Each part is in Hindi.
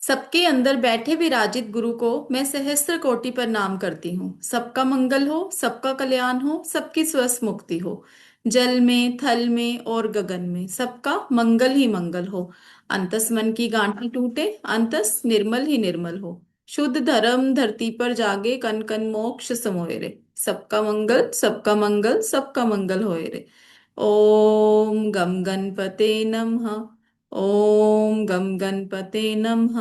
सबके अंदर बैठे विराजित गुरु को मैं सहस्त्र कोटि प्रणाम करती हूँ। सबका मंगल हो, सबका कल्याण हो, सबकी स्वस्थ मुक्ति हो। जल में, थल में और गगन में सबका मंगल ही मंगल हो। अंतस मन की गांठी टूटे, अंतस निर्मल ही निर्मल हो। शुद्ध धर्म धरती पर जागे, कन कन मोक्ष समोए रे। सबका मंगल, सबका मंगल, सबका मंगल होए रे। ओम गम गणपते नमः। ओम गम गणपते नमः।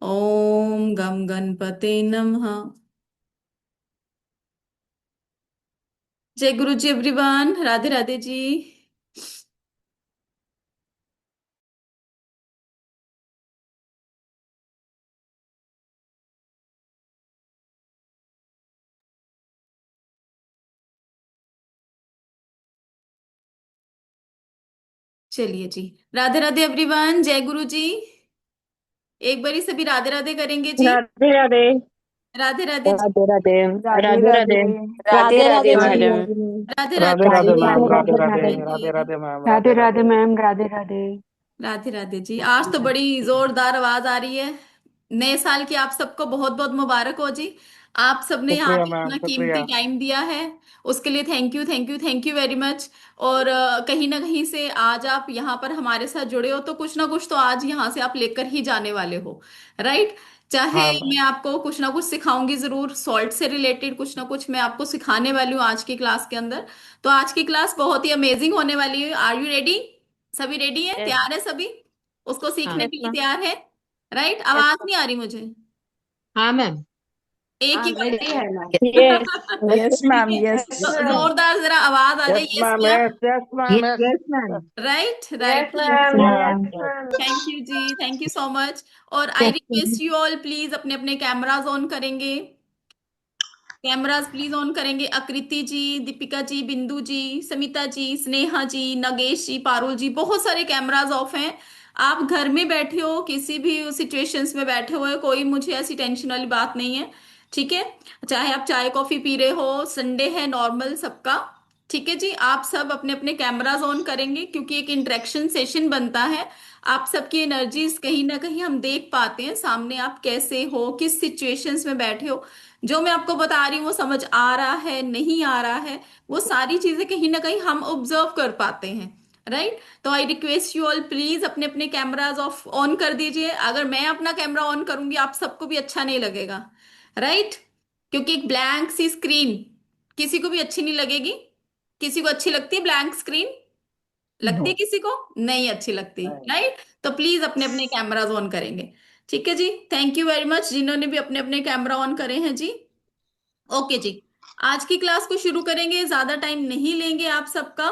ओम गम गणपते नमः। जय गुरु जी एवरीवन, राधे राधे जी। चलिए जी, राधे राधे एवरीवन, जय गुरु जी। एक बारी सभी राधे राधे करेंगे जी। राधे राधे। राधे राधे जी। राधे राधे। राधे राधे राधे। राधे। राधे राधे राधे राधे राधे जी। Madam. Radhe. Radhe Radhe Radhe ji. Radhe Radhe ma'am, Radhe Radhe. Radhe, Radhe Radhe ji. Radhe ma'am, Radhe Radhe Radhe Radhe. Ma'am, Radhe Radhe. Radhe Radhe जी। आज तो बड़ी जोरदार आवाज आ रही है। नए साल की आप सबको बहुत बहुत मुबारक हो जी। आप सबने यहाँ शुक्रिया पे मैम, अपना कीमती शुक्रिया। टाइम दिया है, उसके लिए thank you, thank you, thank you very much. और कहीं ना कहीं से आज आप यहाँ पर हमारे साथ जुड़े हो तो कुछ ना कुछ तो आज यहाँ से आप लेकर ही जाने वाले हो, राइट। चाहे हाँ मैं मैम। आपको कुछ ना कुछ सिखाऊंगी जरूर, सॉल्ट से रिलेटेड कुछ ना कुछ मैं आपको सिखाने वाली हूँ आज की क्लास के अंदर। तो आज की क्लास बहुत ही अमेजिंग होने वाली है। Are you ready? सभी रेडी है, यस। तैयार है सभी? उसको हाँ। सीखने यस के लिए मैम। तैयार है? राइट, यस आवाज मैम। नहीं आ रही मुझे। हाँ मैम। एक हाँ ही बार रेडी चाहिए। है मैम। यस। यस ठीक मैम, है, यस। तो जोरदार जरा आवाज आ जाए, यस यस मैम, क्या? Yes yes ma'am, yes. Yes ma'am. Right right, yes thank yes ma'am, you. Yes ma'am. Ma'am. Thank you जी, थैंक यू सो मच। और I yes request you all, please अपने अपने कैमराज ऑन करेंगे। कैमराज प्लीज ऑन करेंगे। आकृति जी, दीपिका जी, बिंदु जी, समिता जी, स्नेहा जी, नगेश जी, पारुल जी, बहुत सारे कैमराज ऑफ हैं। आप घर में बैठे हो, किसी भी सिचुएशंस में बैठे हुए, कोई मुझे ऐसी टेंशन वाली बात नहीं है, ठीक है। चाहे आप चाय कॉफी पी रहे हो, संडे है नॉर्मल सबका, ठीक है जी। आप सब अपने अपने कैमराज ऑन करेंगे क्योंकि एक इंटरेक्शन सेशन बनता है। आप सबकी एनर्जीज कहीं ना कहीं हम देख पाते हैं सामने, आप कैसे हो, किस सिचुएशंस में बैठे हो। जो मैं आपको बता रही हूँ वो समझ आ रहा है, नहीं आ रहा है, वो सारी चीजें कहीं ना कहीं हम ऑब्जर्व कर पाते हैं, राइट। तो I request you all, please अपने अपने कैमराज ऑफ ऑन कर दीजिए। अगर मैं अपना कैमरा ऑन करूंगी आप सबको भी अच्छा नहीं लगेगा, राइट। क्योंकि एक ब्लैंक सी स्क्रीन किसी को भी अच्छी नहीं लगेगी। किसी को अच्छी लगती है ब्लैंक स्क्रीन? लगती है किसी को? नहीं अच्छी लगती, राइट। तो प्लीज अपने अपने कैमराज ऑन करेंगे, ठीक है जी। थैंक यू वेरी मच जिन्होंने भी अपने अपने कैमरा ऑन करे हैं जी। ओके जी, आज की क्लास को शुरू करेंगे, ज्यादा टाइम नहीं लेंगे आप सबका।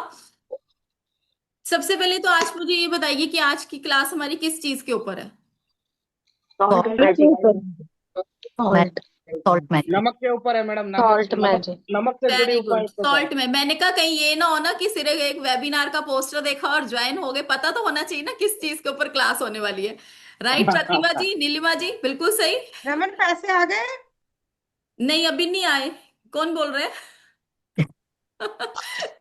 सबसे पहले तो आज मुझे ये बताइए कि आज की क्लास हमारी किस चीज के ऊपर है? Salt salt magic. Salt salt magic. नमक के ऊपर है मैडम, नमक सॉल्ट नमक। मैजिक। नमक से जुड़ी वेरी हुआ गुड, एक ऊपर। सॉल्ट में मैंने कहा कहीं ये ना हो ना कि सिर्फ एक वेबिनार का पोस्टर देखा और ज्वाइन हो गए, पता तो होना चाहिए ना किस चीज के ऊपर क्लास होने वाली है। राइट, प्रतिमा जी, नीलिमा जी, बिल्कुल सही। रमन पैसे आ गए। नहीं अभी नहीं आए। कौन बोल रहे हैं?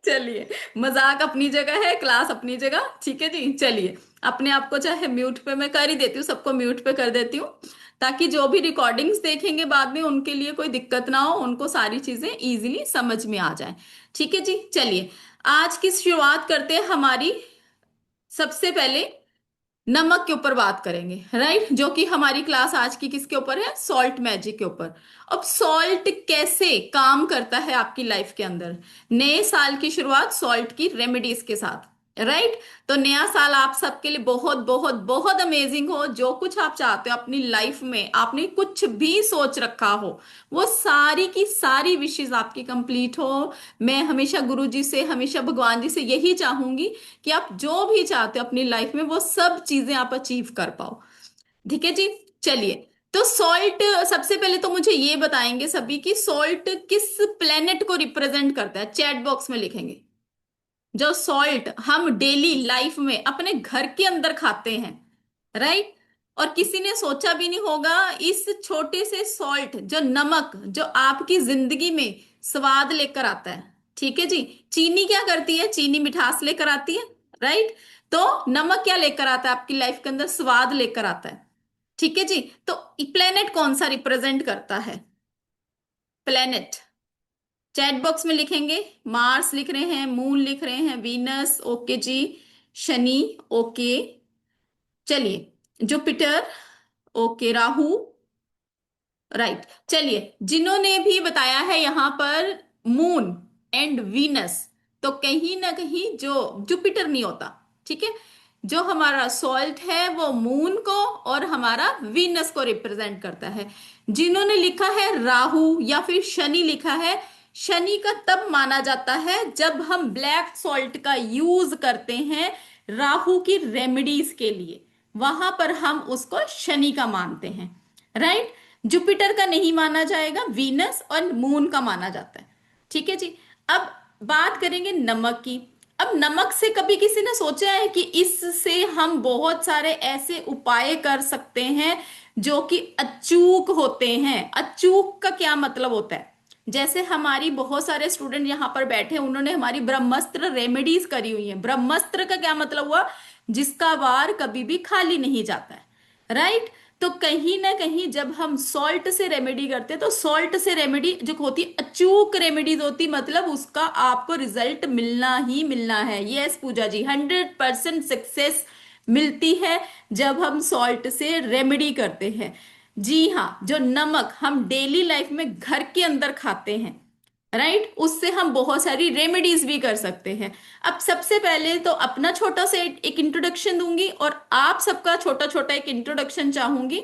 चलिए, मजाक अपनी जगह है, क्लास अपनी जगह, ठीक है जी। चलिए, अपने आप को चाहे म्यूट पे मैं कर ही देती हूँ, सबको म्यूट पे कर देती हूँ ताकि जो भी रिकॉर्डिंग्स देखेंगे बाद में उनके लिए कोई दिक्कत ना हो, उनको सारी चीजें इजीली समझ में आ जाए, ठीक है जी। चलिए, आज की शुरुआत करते हैं हमारी। सबसे पहले नमक के ऊपर बात करेंगे, राइट, जो कि हमारी क्लास आज की किसके ऊपर है? सॉल्ट मैजिक के ऊपर। अब सॉल्ट कैसे काम करता है आपकी लाइफ के अंदर? नए साल की शुरुआत सॉल्ट की रेमेडीज के साथ, राइट। तो नया साल आप सबके लिए बहुत बहुत बहुत अमेजिंग हो। जो कुछ आप चाहते हो अपनी लाइफ में, आपने कुछ भी सोच रखा हो, वो सारी की सारी विशेष आपकी कंप्लीट हो। मैं हमेशा गुरु जी से, हमेशा भगवान जी से यही चाहूंगी कि आप जो भी चाहते हो अपनी लाइफ में वो सब चीजें आप अचीव कर पाओ, ठीक है जी। चलिए, तो सॉल्ट, सबसे पहले तो मुझे ये बताएंगे सभी कि सॉल्ट किस प्लेनेट को रिप्रेजेंट करता है? चैट बॉक्स में लिखेंगे। जो सॉल्ट हम डेली लाइफ में अपने घर के अंदर खाते हैं, राइट। और किसी ने सोचा भी नहीं होगा इस छोटे से सॉल्ट, जो नमक, जो आपकी जिंदगी में स्वाद लेकर आता है, ठीक है जी। चीनी क्या करती है? चीनी मिठास लेकर आती है, राइट। तो नमक क्या लेकर आता है आपकी लाइफ के अंदर? स्वाद लेकर आता है। ठीक है जी। तो प्लेनेट कौन सा रिप्रेजेंट करता है? प्लेनेट चैट बॉक्स में लिखेंगे। मार्स लिख रहे हैं, मून लिख रहे हैं, वीनस ओके जी, शनि ओके, चलिए जुपिटर ओके, राहु राइट। चलिए जिन्होंने भी बताया है यहां पर मून एंड वीनस, तो कहीं ना कहीं जो जुपिटर नहीं होता, ठीक है। जो हमारा सॉल्ट है वो मून को और हमारा वीनस को रिप्रेजेंट करता है। जिन्होंने लिखा है राहु या फिर शनि लिखा है, शनि का तब माना जाता है जब हम ब्लैक सॉल्ट का यूज करते हैं राहु की रेमेडीज के लिए, वहां पर हम उसको शनि का मानते हैं, राइट। जुपिटर का नहीं माना जाएगा, वीनस और मून का माना जाता है, ठीक है जी। अब बात करेंगे नमक की। अब नमक से कभी किसी ने सोचा है कि इससे हम बहुत सारे ऐसे उपाय कर सकते हैं जो कि अचूक होते हैं? अचूक का क्या मतलब होता है? जैसे हमारी बहुत सारे स्टूडेंट यहाँ पर बैठे, उन्होंने हमारी ब्रह्मास्त्र रेमेडीज करी हुई है। ब्रह्मास्त्र का क्या मतलब हुआ? जिसका वार कभी भी खाली नहीं जाता है, राइट। तो कहीं ना कहीं जब हम सॉल्ट से रेमेडी करते हैं तो सॉल्ट से रेमेडी जो होती अचूक रेमेडीज होती, मतलब उसका आपको रिजल्ट मिलना ही मिलना है। यस पूजा जी, 100% सक्सेस मिलती है जब हम सॉल्ट से रेमेडी करते हैं। जी हाँ, जो नमक हम डेली लाइफ में घर के अंदर खाते हैं, राइट, उससे हम बहुत सारी रेमेडीज भी कर सकते हैं। अब सबसे पहले तो अपना छोटा सा एक इंट्रोडक्शन दूंगी और आप सबका छोटा छोटा एक इंट्रोडक्शन चाहूंगी।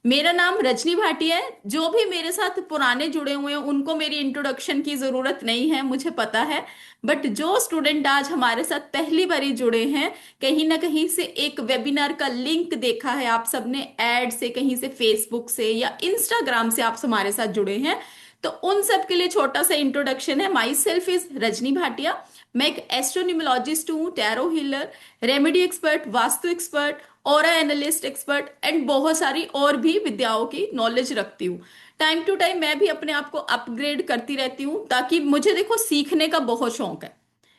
मेरा नाम रजनी भाटिया है। जो भी मेरे साथ पुराने जुड़े हुए हैं उनको मेरी इंट्रोडक्शन की जरूरत नहीं है, मुझे पता है। बट जो स्टूडेंट आज हमारे साथ पहली बारी जुड़े हैं, कहीं ना कहीं से एक वेबिनार का लिंक देखा है आप सबने, ऐड से, कहीं से फेसबुक से या इंस्टाग्राम से आप हमारे साथ जुड़े हैं, तो उन सब के लिए छोटा सा इंट्रोडक्शन है। My self is Rajni Bhatia. मैं एक एस्ट्रोन्यूमोलॉजिस्ट हूँ, tarot healer, remedy expert, vastu expert, aura analyst expert and बहुत सारी और भी विद्याओं की नॉलेज रखती हूँ। टाइम टू टाइम मैं भी अपने आप को अपग्रेड करती रहती हूँ, ताकि मुझे देखो सीखने का बहुत शौक है।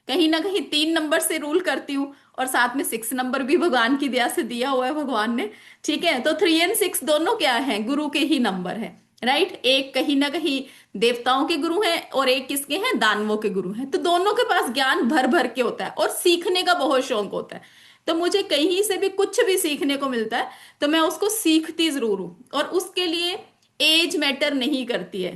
कहीं ना कहीं 3 नंबर से रूल करती हूँ और साथ में 6 नंबर भी भगवान की दया से दिया हुआ है भगवान ने, ठीक है। तो 3 और 6 दोनों क्या है? गुरु के ही नंबर है, राइट। एक कहीं ना कहीं देवताओं के गुरु हैं और एक किसके हैं? दानवों के गुरु हैं। तो दोनों के पास ज्ञान भर भर के होता है और सीखने का बहुत शौक होता है। तो मुझे कहीं से भी कुछ भी सीखने को मिलता है तो मैं उसको सीखती जरूर हूं, और उसके लिए एज मैटर नहीं करती है।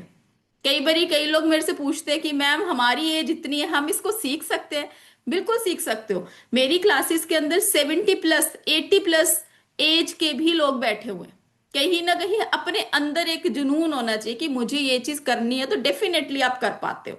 कई बारी कई लोग मेरे से पूछते हैं कि मैम हमारी एज इतनी है, हम इसको सीख सकते हैं? बिल्कुल सीख सकते हो। मेरी क्लासेस के अंदर 70+, 80+ एज के भी लोग बैठे हुए हैं। कहीं ना कहीं अपने अंदर एक जुनून होना चाहिए कि मुझे ये चीज करनी है, तो डेफिनेटली आप कर पाते हो,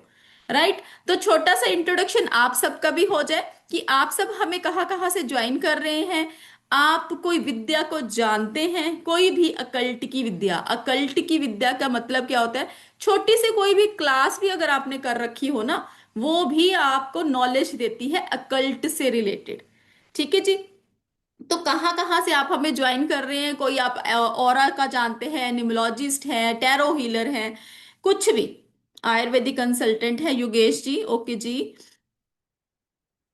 राइट। तो छोटा सा इंट्रोडक्शन आप सबका भी हो जाए कि आप सब हमें कहाँ कहाँ से ज्वाइन कर रहे हैं। आप कोई विद्या को जानते हैं? कोई भी अकल्ट की विद्या, अकल्ट की विद्या का मतलब क्या होता है? छोटी सी कोई भी क्लास भी अगर आपने कर रखी हो ना, वो भी आपको नॉलेज देती है अकल्ट से रिलेटेड, ठीक है जी। तो कहाँ कहाँ से आप हमें ज्वाइन कर रहे हैं? कोई आप ऑरा का जानते हैं, न्यूमरोलॉजिस्ट हैं, टैरो हीलर हैं, कुछ भी, आयुर्वेदिक कंसल्टेंट है योगेश जी ओके जी,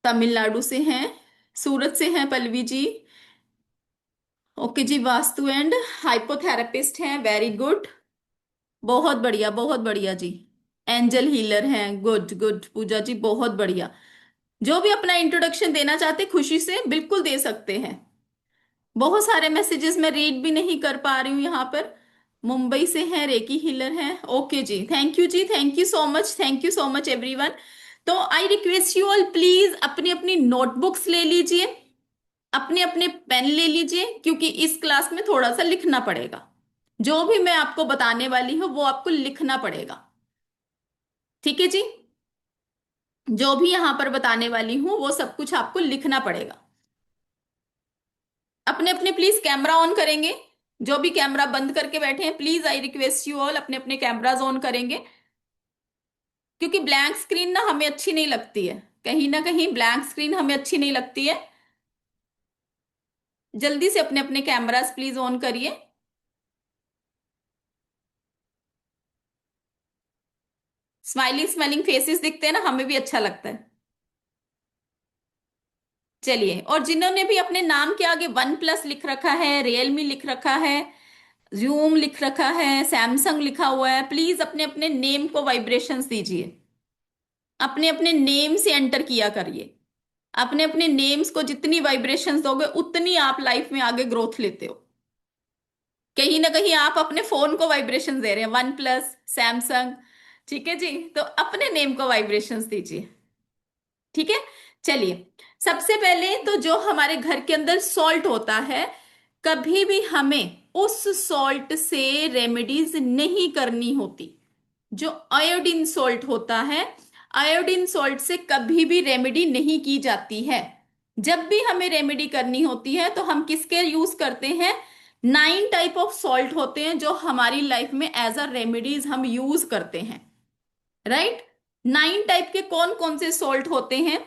तमिलनाडु से हैं, सूरत से हैं Pallavi ji okay ji, vastu and हाइपोथेरेपिस्ट हैं, वेरी गुड, बहुत बढ़िया जी। एंजल हीलर हैं, गुड गुड पूजा जी, बहुत बढ़िया। जो भी अपना इंट्रोडक्शन देना चाहते खुशी से बिल्कुल दे सकते हैं। बहुत सारे मैसेजेस मैं रीड भी नहीं कर पा रही हूँ यहाँ पर। मुंबई से हैं, रेकी हीलर हैं, ओके जी, थैंक यू जी, thank you so much, thank you so much everyone. तो I request you all, please अपनी अपनी नोटबुक्स ले लीजिए, अपने अपने पेन ले लीजिए, क्योंकि इस क्लास में थोड़ा सा लिखना पड़ेगा। जो भी मैं आपको बताने वाली हूँ वो आपको लिखना पड़ेगा, ठीक है जी। जो भी यहां पर बताने वाली हूँ वो सब कुछ आपको लिखना पड़ेगा। अपने अपने प्लीज कैमरा ऑन करेंगे। जो भी कैमरा बंद करके बैठे हैं, please I request you all अपने अपने कैमराज ऑन करेंगे, क्योंकि ब्लैंक स्क्रीन ना हमें अच्छी नहीं लगती है। कहीं ना कहीं ब्लैंक स्क्रीन हमें अच्छी नहीं लगती है। जल्दी से अपने अपने कैमराज प्लीज ऑन करिए। स्माइलिंग स्माइलिंग फेसेस दिखते हैं ना, हमें भी अच्छा लगता है। चलिए, और जिन्होंने भी अपने नाम के आगे वन प्लस लिख रखा है, रियलमी लिख रखा है, जूम लिख रखा है, सैमसंग लिखा हुआ है, प्लीज अपने अपने नेम को वाइब्रेशंस दीजिए। अपने अपने नेम से एंटर किया करिए। अपने अपने नेम्स को जितनी वाइब्रेशंस दोगे उतनी आप लाइफ में आगे ग्रोथ लेते हो। कहीं ना कहीं आप अपने फोन को वाइब्रेशंस दे रहे हैं, वन प्लस, सैमसंग। ठीक है जी, तो अपने नेम को वाइब्रेशंस दीजिए। ठीक है, चलिए। सबसे पहले तो जो हमारे घर के अंदर सॉल्ट होता है, कभी भी हमें उस सॉल्ट से रेमेडीज नहीं करनी होती। जो आयोडीन सॉल्ट होता है, आयोडीन सॉल्ट से कभी भी रेमेडी नहीं की जाती है। जब भी हमें रेमेडी करनी होती है तो हम किसके यूज करते हैं? 9 टाइप ऑफ सॉल्ट होते हैं जो हमारी लाइफ में एज अ रेमेडीज हम यूज करते हैं। राइट? 9 टाइप के कौन कौन से सॉल्ट होते हैं?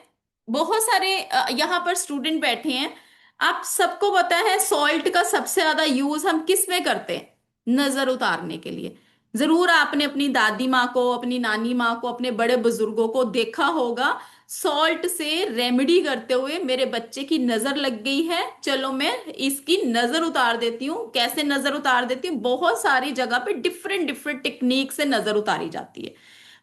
बहुत सारे यहाँ पर स्टूडेंट बैठे हैं, आप सबको पता है सॉल्ट का सबसे ज्यादा यूज हम किस में करते हैं? नजर उतारने के लिए। जरूर आपने अपनी दादी माँ को, अपनी नानी माँ को, अपने बड़े बुजुर्गों को देखा होगा सॉल्ट से रेमेडी करते हुए। मेरे बच्चे की नजर लग गई है, चलो मैं इसकी नजर उतार देती हूँ। कैसे नजर उतार देती हूँ? बहुत सारी जगह पे डिफरेंट डिफरेंट टेक्निक से नजर उतारी जाती है।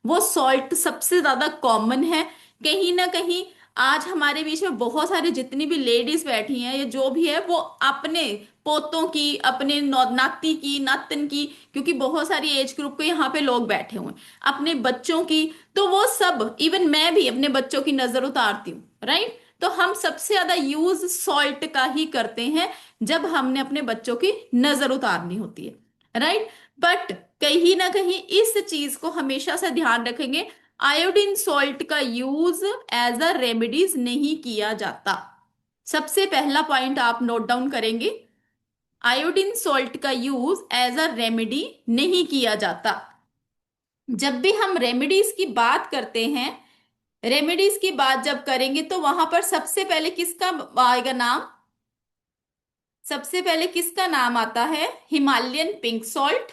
वो सॉल्ट सबसे ज्यादा कॉमन है। कहीं ना कहीं आज हमारे बीच में बहुत सारे जितनी भी लेडीज बैठी हैं या जो भी है, वो अपने पोतों की, अपने नाती की, नातन की, क्योंकि बहुत सारी एज ग्रुप के यहाँ पे लोग बैठे हुए हैं, अपने बच्चों की, तो वो सब, इवन मैं भी अपने बच्चों की नजर उतारती हूँ। राइट? तो हम सबसे ज्यादा यूज सॉल्ट का ही करते हैं जब हमने अपने बच्चों की नजर उतारनी होती है। राइट? बट कहीं ना कहीं इस चीज को हमेशा से ध्यान रखेंगे, आयोडीन सॉल्ट का यूज एज अ रेमेडीज नहीं किया जाता। सबसे पहला पॉइंट आप नोट डाउन करेंगे, आयोडीन सॉल्ट का यूज एज अ रेमेडी नहीं किया जाता। जब भी हम रेमेडीज की बात करते हैं, रेमेडीज की बात जब करेंगे तो वहां पर सबसे पहले किसका आएगा नाम? सबसे पहले किसका नाम आता है? Himalayan pink salt.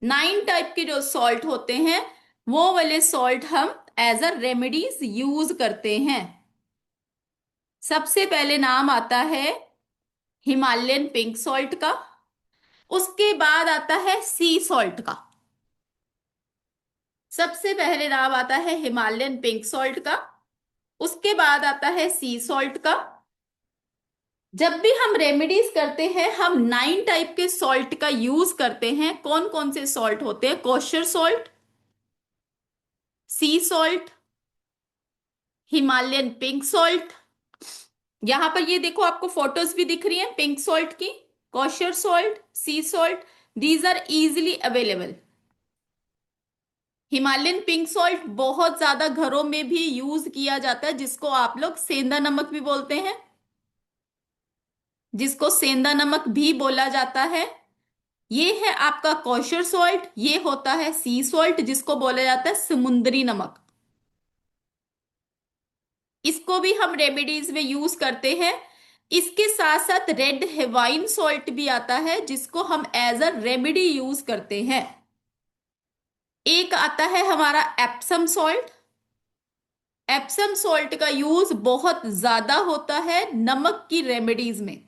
9 टाइप के जो सॉल्ट होते हैं वो वाले सॉल्ट हम एज अ रेमेडीज यूज करते हैं। सबसे पहले नाम आता है हिमालयन पिंक सॉल्ट का, उसके बाद आता है सी सॉल्ट का। सबसे पहले नाम आता है हिमालयन पिंक सॉल्ट का, उसके बाद आता है सी सॉल्ट का। जब भी हम रेमेडीज करते हैं हम 9 टाइप के सॉल्ट का यूज करते हैं। कौन कौन से सॉल्ट होते हैं? Kosher salt, sea salt, Himalayan pink salt. यहां पर ये देखो, आपको फोटोज भी दिख रही हैं पिंक सॉल्ट की, kosher salt, sea salt, these are easily available. Himalayan pink salt बहुत ज्यादा घरों में भी यूज किया जाता है, जिसको आप लोग सेंधा नमक भी बोलते हैं, जिसको सेंधा नमक भी बोला जाता है। ये है आपका कोशर सॉल्ट, ये होता है सी सॉल्ट जिसको बोला जाता है समुद्री नमक। इसको भी हम रेमेडीज में यूज करते हैं। इसके साथ साथ रेड हेवाइन सॉल्ट भी आता है जिसको हम एज अ रेमेडी यूज करते हैं। एक आता है हमारा एप्सम सॉल्ट। एप्सम सॉल्ट का यूज बहुत ज्यादा होता है नमक की रेमेडीज में।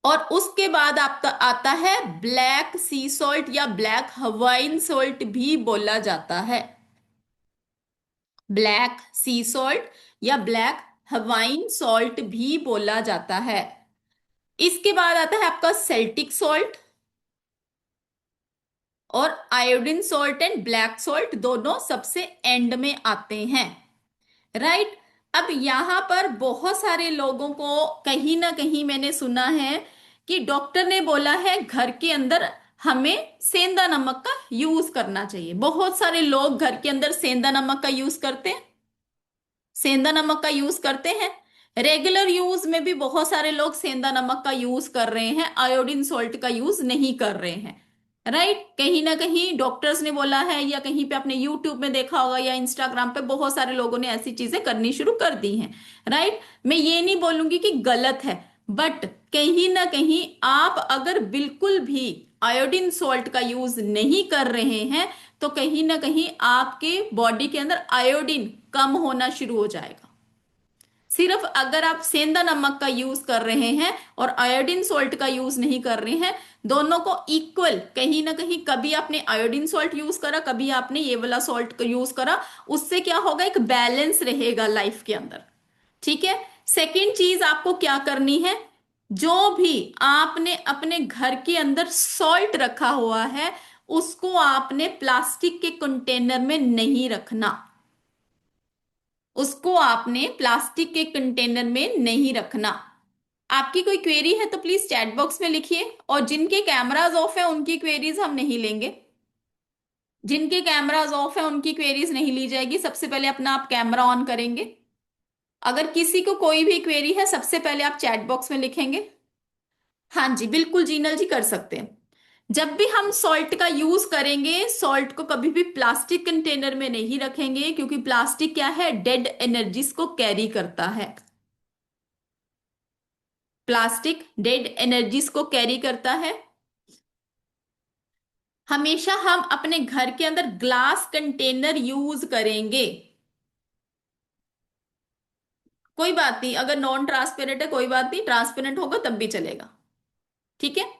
और उसके बाद आपका आता है ब्लैक सी सॉल्ट या ब्लैक हवाइन सॉल्ट भी बोला जाता है। ब्लैक सी सॉल्ट या ब्लैक हवाइन सॉल्ट भी बोला जाता है। इसके बाद आता है आपका सेल्टिक सॉल्ट, और iodine salt and black salt दोनों सबसे एंड में आते हैं। राइट? अब यहां पर बहुत सारे लोगों को कहीं ना कहीं मैंने सुना है कि डॉक्टर ने बोला है घर के अंदर हमें सेंधा नमक का यूज करना चाहिए। बहुत सारे लोग घर के अंदर सेंधा नमक का यूज करते हैं, सेंधा नमक का यूज करते हैं। रेगुलर यूज में भी बहुत सारे लोग सेंधा नमक का यूज कर रहे हैं, आयोडीन सॉल्ट का यूज नहीं कर रहे हैं। राइट? कहीं ना कहीं डॉक्टर्स ने बोला है, या कहीं पे आपने यूट्यूब में देखा होगा या इंस्टाग्राम पे बहुत सारे लोगों ने ऐसी चीजें करनी शुरू कर दी हैं। राइट? मैं ये नहीं बोलूंगी कि गलत है, बट कहीं ना कहीं आप अगर बिल्कुल भी आयोडीन सॉल्ट का यूज नहीं कर रहे हैं तो कहीं ना कहीं आपके बॉडी के अंदर आयोडीन कम होना शुरू हो जाएगा। सिर्फ अगर आप सेंधा नमक का यूज कर रहे हैं और आयोडीन सॉल्ट का यूज नहीं कर रहे हैं, दोनों को इक्वल, कहीं ना कहीं कभी आपने आयोडीन सॉल्ट यूज करा, कभी आपने ये वाला सॉल्ट यूज करा, उससे क्या होगा, एक बैलेंस रहेगा लाइफ के अंदर। ठीक है। सेकंड चीज आपको क्या करनी है, जो भी आपने अपने घर के अंदर सॉल्ट रखा हुआ है उसको आपने प्लास्टिक के कंटेनर में नहीं रखना। उसको आपने प्लास्टिक के कंटेनर में नहीं रखना। आपकी कोई क्वेरी है तो प्लीज चैट बॉक्स में लिखिए, और जिनके कैमराज ऑफ है उनकी क्वेरीज हम नहीं लेंगे। जिनके कैमराज ऑफ है उनकी क्वेरीज नहीं ली जाएगी। सबसे पहले अपना आप कैमरा ऑन करेंगे। अगर किसी को कोई भी क्वेरी है सबसे पहले आप चैट बॉक्स में लिखेंगे। हाँ जी बिल्कुल जीनल जी कर सकते हैं। जब भी हम सॉल्ट का यूज करेंगे, सॉल्ट को कभी भी प्लास्टिक कंटेनर में नहीं रखेंगे, क्योंकि प्लास्टिक क्या है, डेड एनर्जीज को कैरी करता है। प्लास्टिक डेड एनर्जीज को कैरी करता है। हमेशा हम अपने घर के अंदर ग्लास कंटेनर यूज करेंगे। कोई बात नहीं, अगर नॉन ट्रांसपेरेंट है कोई बात नहीं, ट्रांसपेरेंट होगा तब भी चलेगा। ठीक है।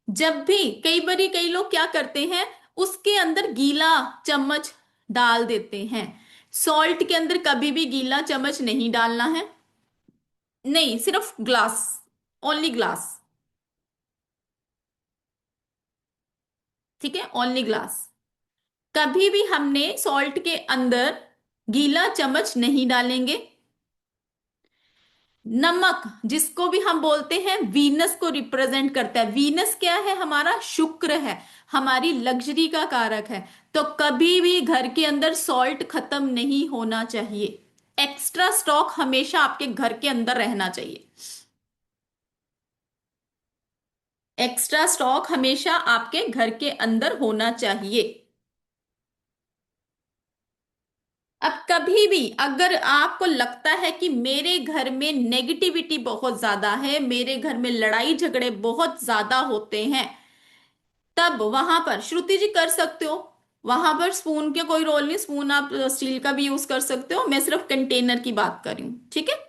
जब भी कई बारी कई लोग क्या करते हैं, उसके अंदर गीला चम्मच डाल देते हैं। सॉल्ट के अंदर कभी भी गीला चम्मच नहीं डालना है। नहीं, सिर्फ ग्लास, ओनली ग्लास। ठीक है, ओनली ग्लास। कभी भी हमने सॉल्ट के अंदर गीला चम्मच नहीं डालेंगे। नमक जिसको भी हम बोलते हैं वीनस को रिप्रेजेंट करता है। वीनस क्या है, हमारा शुक्र है, हमारी लग्जरी का कारक है। तो कभी भी घर के अंदर सॉल्ट खत्म नहीं होना चाहिए। एक्स्ट्रा स्टॉक हमेशा आपके घर के अंदर रहना चाहिए। एक्स्ट्रा स्टॉक हमेशा आपके घर के अंदर होना चाहिए। अब कभी भी अगर आपको लगता है कि मेरे घर में नेगेटिविटी बहुत ज्यादा है, मेरे घर में लड़ाई झगड़े बहुत ज्यादा होते हैं, तब वहां पर श्रुति जी कर सकते हो, वहां पर स्पून के कोई रोल नहीं, स्पून आप स्टील का भी यूज कर सकते हो, मैं सिर्फ कंटेनर की बात कर रही हूं। ठीक है।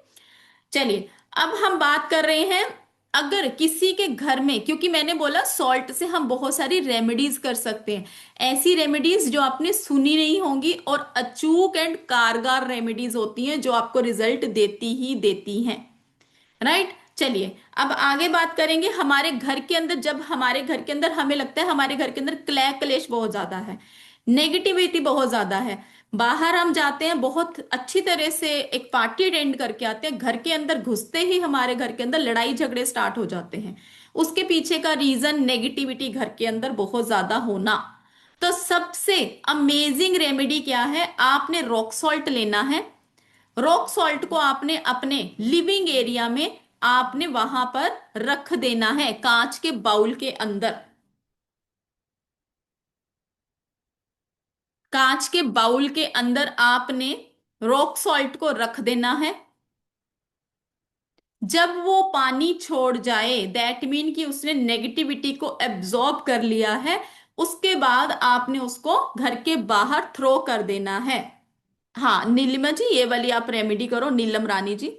चलिए, अब हम बात कर रहे हैं अगर किसी के घर में, क्योंकि मैंने बोला सॉल्ट से हम बहुत सारी रेमेडीज कर सकते हैं, ऐसी रेमेडीज जो आपने सुनी नहीं होंगी और अचूक एंड कारगर रेमेडीज होती हैं जो आपको रिजल्ट देती ही देती हैं। राइट। चलिए, अब आगे बात करेंगे हमारे घर के अंदर। जब हमारे घर के अंदर हमें लगता है हमारे घर के अंदर क्लैश क्लेश बहुत ज्यादा है, नेगेटिविटी बहुत ज्यादा है, बाहर हम जाते हैं बहुत अच्छी तरह से एक पार्टी अटेंड करके आते हैं, घर के अंदर घुसते ही हमारे घर के अंदर लड़ाई झगड़े स्टार्ट हो जाते हैं, उसके पीछे का रीजन नेगेटिविटी घर के अंदर बहुत ज्यादा होना। तो सबसे अमेजिंग रेमेडी क्या है, आपने रॉक सॉल्ट लेना है। रॉक सॉल्ट को आपने अपने लिविंग एरिया में आपने वहां पर रख देना है, कांच के बाउल के अंदर। कांच के बाउल के अंदर आपने रॉक सॉल्ट को रख देना है। जब वो पानी छोड़ जाए, दैट मीन कि उसने नेगेटिविटी को एब्जॉर्ब कर लिया है, उसके बाद आपने उसको घर के बाहर थ्रो कर देना है। हाँ नीलिमा जी, ये वाली आप रेमेडी करो, नीलम रानी जी।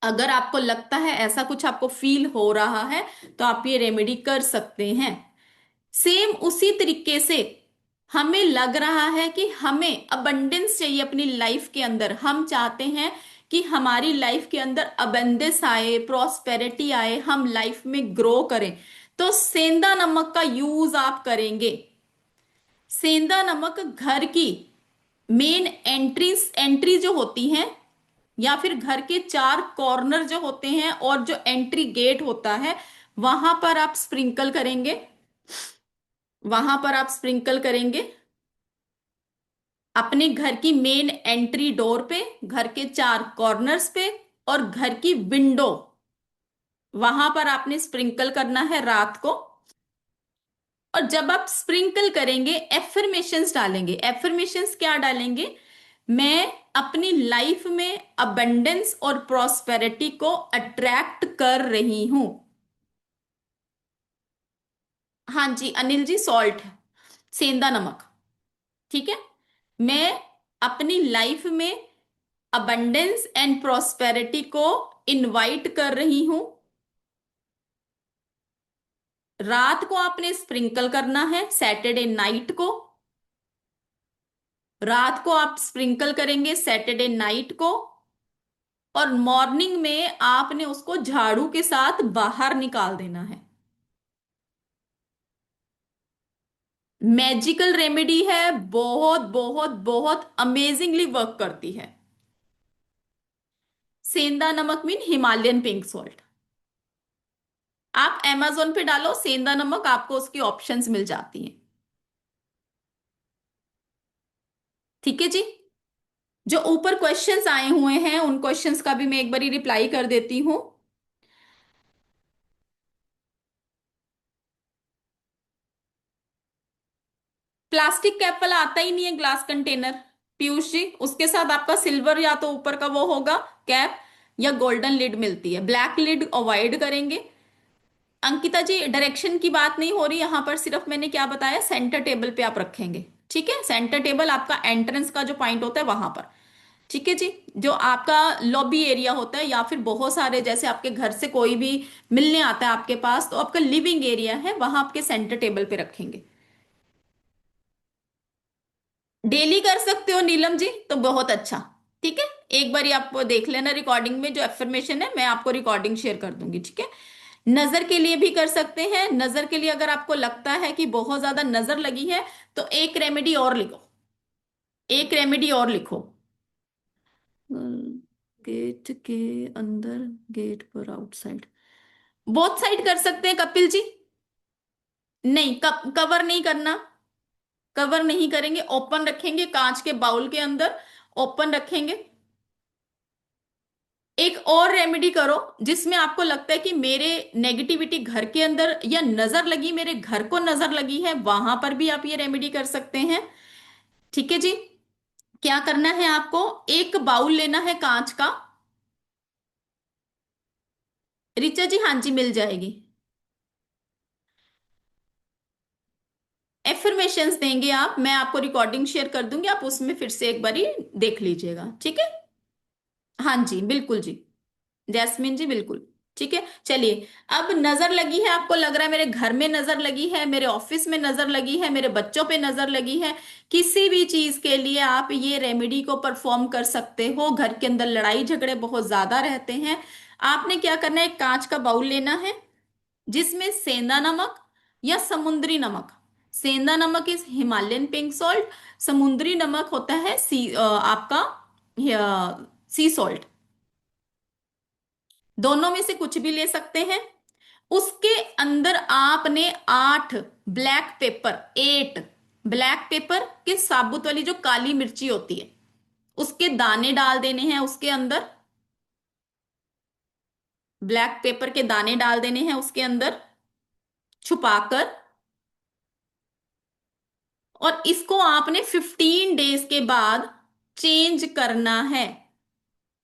अगर आपको लगता है ऐसा कुछ आपको फील हो रहा है तो आप ये रेमेडी कर सकते हैं। सेम उसी तरीके से हमें लग रहा है कि हमें अबंडेंस चाहिए अपनी लाइफ के अंदर, हम चाहते हैं कि हमारी लाइफ के अंदर अबंडेंस आए, प्रॉस्पेरिटी आए, हम लाइफ में ग्रो करें, तो सेंधा नमक का यूज आप करेंगे। सेंधा नमक घर की मेन एंट्री जो होती हैं, या फिर घर के चार कॉर्नर जो होते हैं और जो एंट्री गेट होता है, वहां पर आप स्प्रिंकल करेंगे। वहां पर आप स्प्रिंकल करेंगे अपने घर की मेन एंट्री डोर पे, घर के चार कॉर्नर्स पे, और घर की विंडो, वहां पर आपने स्प्रिंकल करना है रात को। और जब आप स्प्रिंकल करेंगे, एफर्मेशंस डालेंगे। एफर्मेशंस क्या डालेंगे, मैं अपनी लाइफ में अबंडेंस और प्रॉस्पेरिटी को अट्रैक्ट कर रही हूं। हाँ जी अनिल जी, सॉल्ट, सेंधा नमक। ठीक है। मैं अपनी लाइफ में अबंडेंस एंड प्रॉस्पेरिटी को इनवाइट कर रही हूं। रात को आपने स्प्रिंकल करना है, सैटरडे नाइट को। रात को आप स्प्रिंकल करेंगे सैटरडे नाइट को, और मॉर्निंग में आपने उसको झाड़ू के साथ बाहर निकाल देना है। मैजिकल रेमेडी है, बहुत बहुत बहुत अमेजिंगली वर्क करती है। सेंधा नमक मीन हिमालयन पिंक सॉल्ट। आप Amazon पे डालो सेंधा नमक, आपको उसकी ऑप्शंस मिल जाती हैं। ठीक है जी। जो ऊपर क्वेश्चंस आए हुए हैं उन क्वेश्चंस का भी मैं एक बारी रिप्लाई कर देती हूं। प्लास्टिक कैप वाला आता ही नहीं है ग्लास कंटेनर पीयूष जी, उसके साथ आपका सिल्वर या तो ऊपर का वो होगा कैप, या गोल्डन लिड मिलती है। ब्लैक लिड अवॉइड करेंगे। अंकिता जी डायरेक्शन की बात नहीं हो रही यहां पर, सिर्फ मैंने क्या बताया, सेंटर टेबल पे आप रखेंगे। ठीक है, सेंटर टेबल आपका एंट्रेंस का जो पॉइंट होता है वहां पर। ठीक है जी। जो आपका लॉबी एरिया होता है, या फिर बहुत सारे जैसे आपके घर से कोई भी मिलने आता है आपके पास, तो आपका लिविंग एरिया है वहां आपके सेंटर टेबल पे रखेंगे। डेली कर सकते हो नीलम जी, तो बहुत अच्छा। ठीक है, एक बार आप देख लेना रिकॉर्डिंग में, जो एफर्मेशन है मैं आपको रिकॉर्डिंग शेयर कर दूंगी। ठीक है, नजर के लिए भी कर सकते हैं। नजर के लिए अगर आपको लगता है कि बहुत ज्यादा नजर लगी है तो एक रेमेडी और लिखो, एक रेमेडी और लिखो। गेट के अंदर, गेट पर आउटसाइड, बोथ साइड कर सकते हैं कपिल जी। नहीं, कवर नहीं करना, कवर नहीं करेंगे, ओपन रखेंगे, कांच के बाउल के अंदर ओपन रखेंगे। एक और रेमेडी करो जिसमें आपको लगता है कि मेरे नेगेटिविटी घर के अंदर या नजर लगी, मेरे घर को नजर लगी है, वहां पर भी आप ये रेमेडी कर सकते हैं। ठीक है जी। क्या करना है आपको, एक बाउल लेना है कांच का। रिचा जी हाँ जी मिल जाएगी। एफर्मेशंस देंगे आप, मैं आपको रिकॉर्डिंग शेयर कर दूंगी, आप उसमें फिर से एक बारी देख लीजिएगा। ठीक है, हाँ जी बिल्कुल जी, जैस्मिन जी बिल्कुल। ठीक है, चलिए। अब नजर लगी है, आपको लग रहा है मेरे घर में नजर लगी है, मेरे ऑफिस में नजर लगी है, मेरे बच्चों पे नजर लगी है, किसी भी चीज के लिए आप ये रेमेडी को परफॉर्म कर सकते हो। घर के अंदर लड़ाई झगड़े बहुत ज्यादा रहते हैं। आपने क्या करना है, एक कांच का बाउल लेना है जिसमें सेंधा नमक या समुद्री नमक, सेंधा नमक इज हिमालयन पिंक सॉल्ट, समुद्री नमक होता है आपका सी सॉल्ट, दोनों में से कुछ भी ले सकते हैं। उसके अंदर आपने 8 ब्लैक पेपर, 8 ब्लैक पेपर के साबुत वाली जो काली मिर्ची होती है उसके दाने डाल देने हैं उसके अंदर। ब्लैक पेपर के दाने डाल देने हैं उसके अंदर छुपाकर, और इसको आपने 15 डेज के बाद चेंज करना है।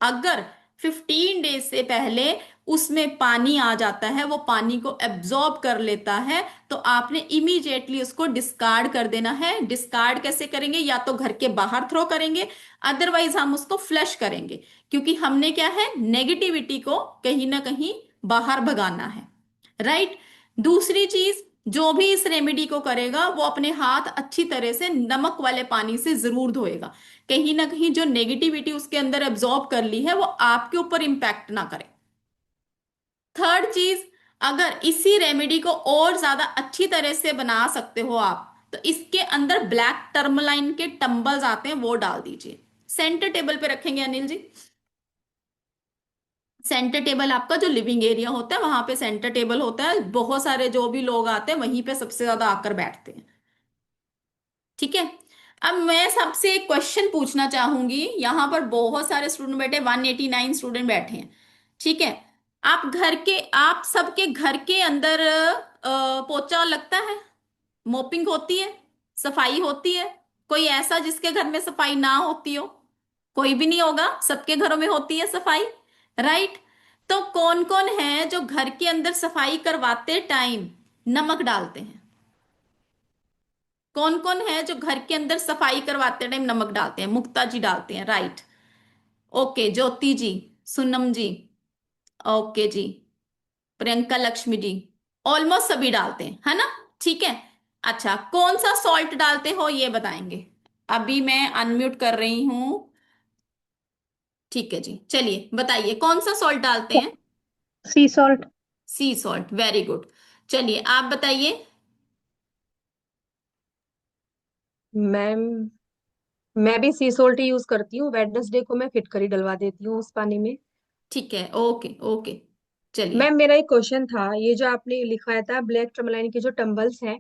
अगर 15 डेज से पहले उसमें पानी आ जाता है, वो पानी को एब्जॉर्ब कर लेता है, तो आपने इमीडिएटली उसको डिस्कार्ड कर देना है। डिस्कार्ड कैसे करेंगे, या तो घर के बाहर थ्रो करेंगे, अदरवाइज हम उसको फ्लश करेंगे, क्योंकि हमने क्या है, नेगेटिविटी को कहीं ना कहीं बाहर भगाना है। राइट। दूसरी चीज, जो भी इस रेमेडी को करेगा वो अपने हाथ अच्छी तरह से नमक वाले पानी से जरूर धोएगा, कहीं ना कहीं जो नेगेटिविटी उसके अंदर एब्जॉर्ब कर ली है वो आपके ऊपर इंपैक्ट ना करे। थर्ड चीज, अगर इसी रेमेडी को और ज्यादा अच्छी तरह से बना सकते हो आप, तो इसके अंदर ब्लैक टर्मलाइन के टंबल्स आते हैं, वो डाल दीजिए। सेंटर टेबल पे रखेंगे अनिल जी, सेंटर टेबल आपका जो लिविंग एरिया होता है वहां पे सेंटर टेबल होता है, बहुत सारे जो भी लोग आते हैं वहीं पे सबसे ज्यादा आकर बैठते हैं। ठीक है। अब मैं सबसे एक क्वेश्चन पूछना चाहूंगी, यहां पर बहुत सारे स्टूडेंट बैठे, 189 स्टूडेंट बैठे हैं। ठीक है, आप सबके घर के अंदर पोचा लगता है, मोपिंग होती है, सफाई होती है? कोई ऐसा जिसके घर में सफाई ना होती हो? कोई भी नहीं होगा, सबके घरों में होती है सफाई। राइट। तो कौन कौन है जो घर के अंदर सफाई करवाते टाइम नमक डालते हैं? कौन कौन है जो घर के अंदर सफाई करवाते टाइम नमक डालते हैं? मुक्ता जी डालते हैं, राइट। ओके, ज्योति जी, सुनम जी, ओके जी, प्रियंका लक्ष्मी जी, ऑलमोस्ट सभी डालते हैं, है ना? ठीक है। अच्छा, कौन सा सॉल्ट डालते हो ये बताएंगे। अभी मैं अनम्यूट कर रही हूं। ठीक है जी, चलिए बताइए कौन सा सॉल्ट डालते हैं। सी salt. Sea salt, very good. चलिए आप बताइए। मैम, मैं भी सी सोल्ट ही यूज करती हूँ। वेडनेसडे को मैं फिटकरी डलवा देती हूँ उस पानी में। ठीक है, ओके ओके, चलिए। मैम, मेरा एक क्वेश्चन था, ये जो आपने लिखवाया था ब्लैक टर्मलाइन के जो टंबल्स हैं,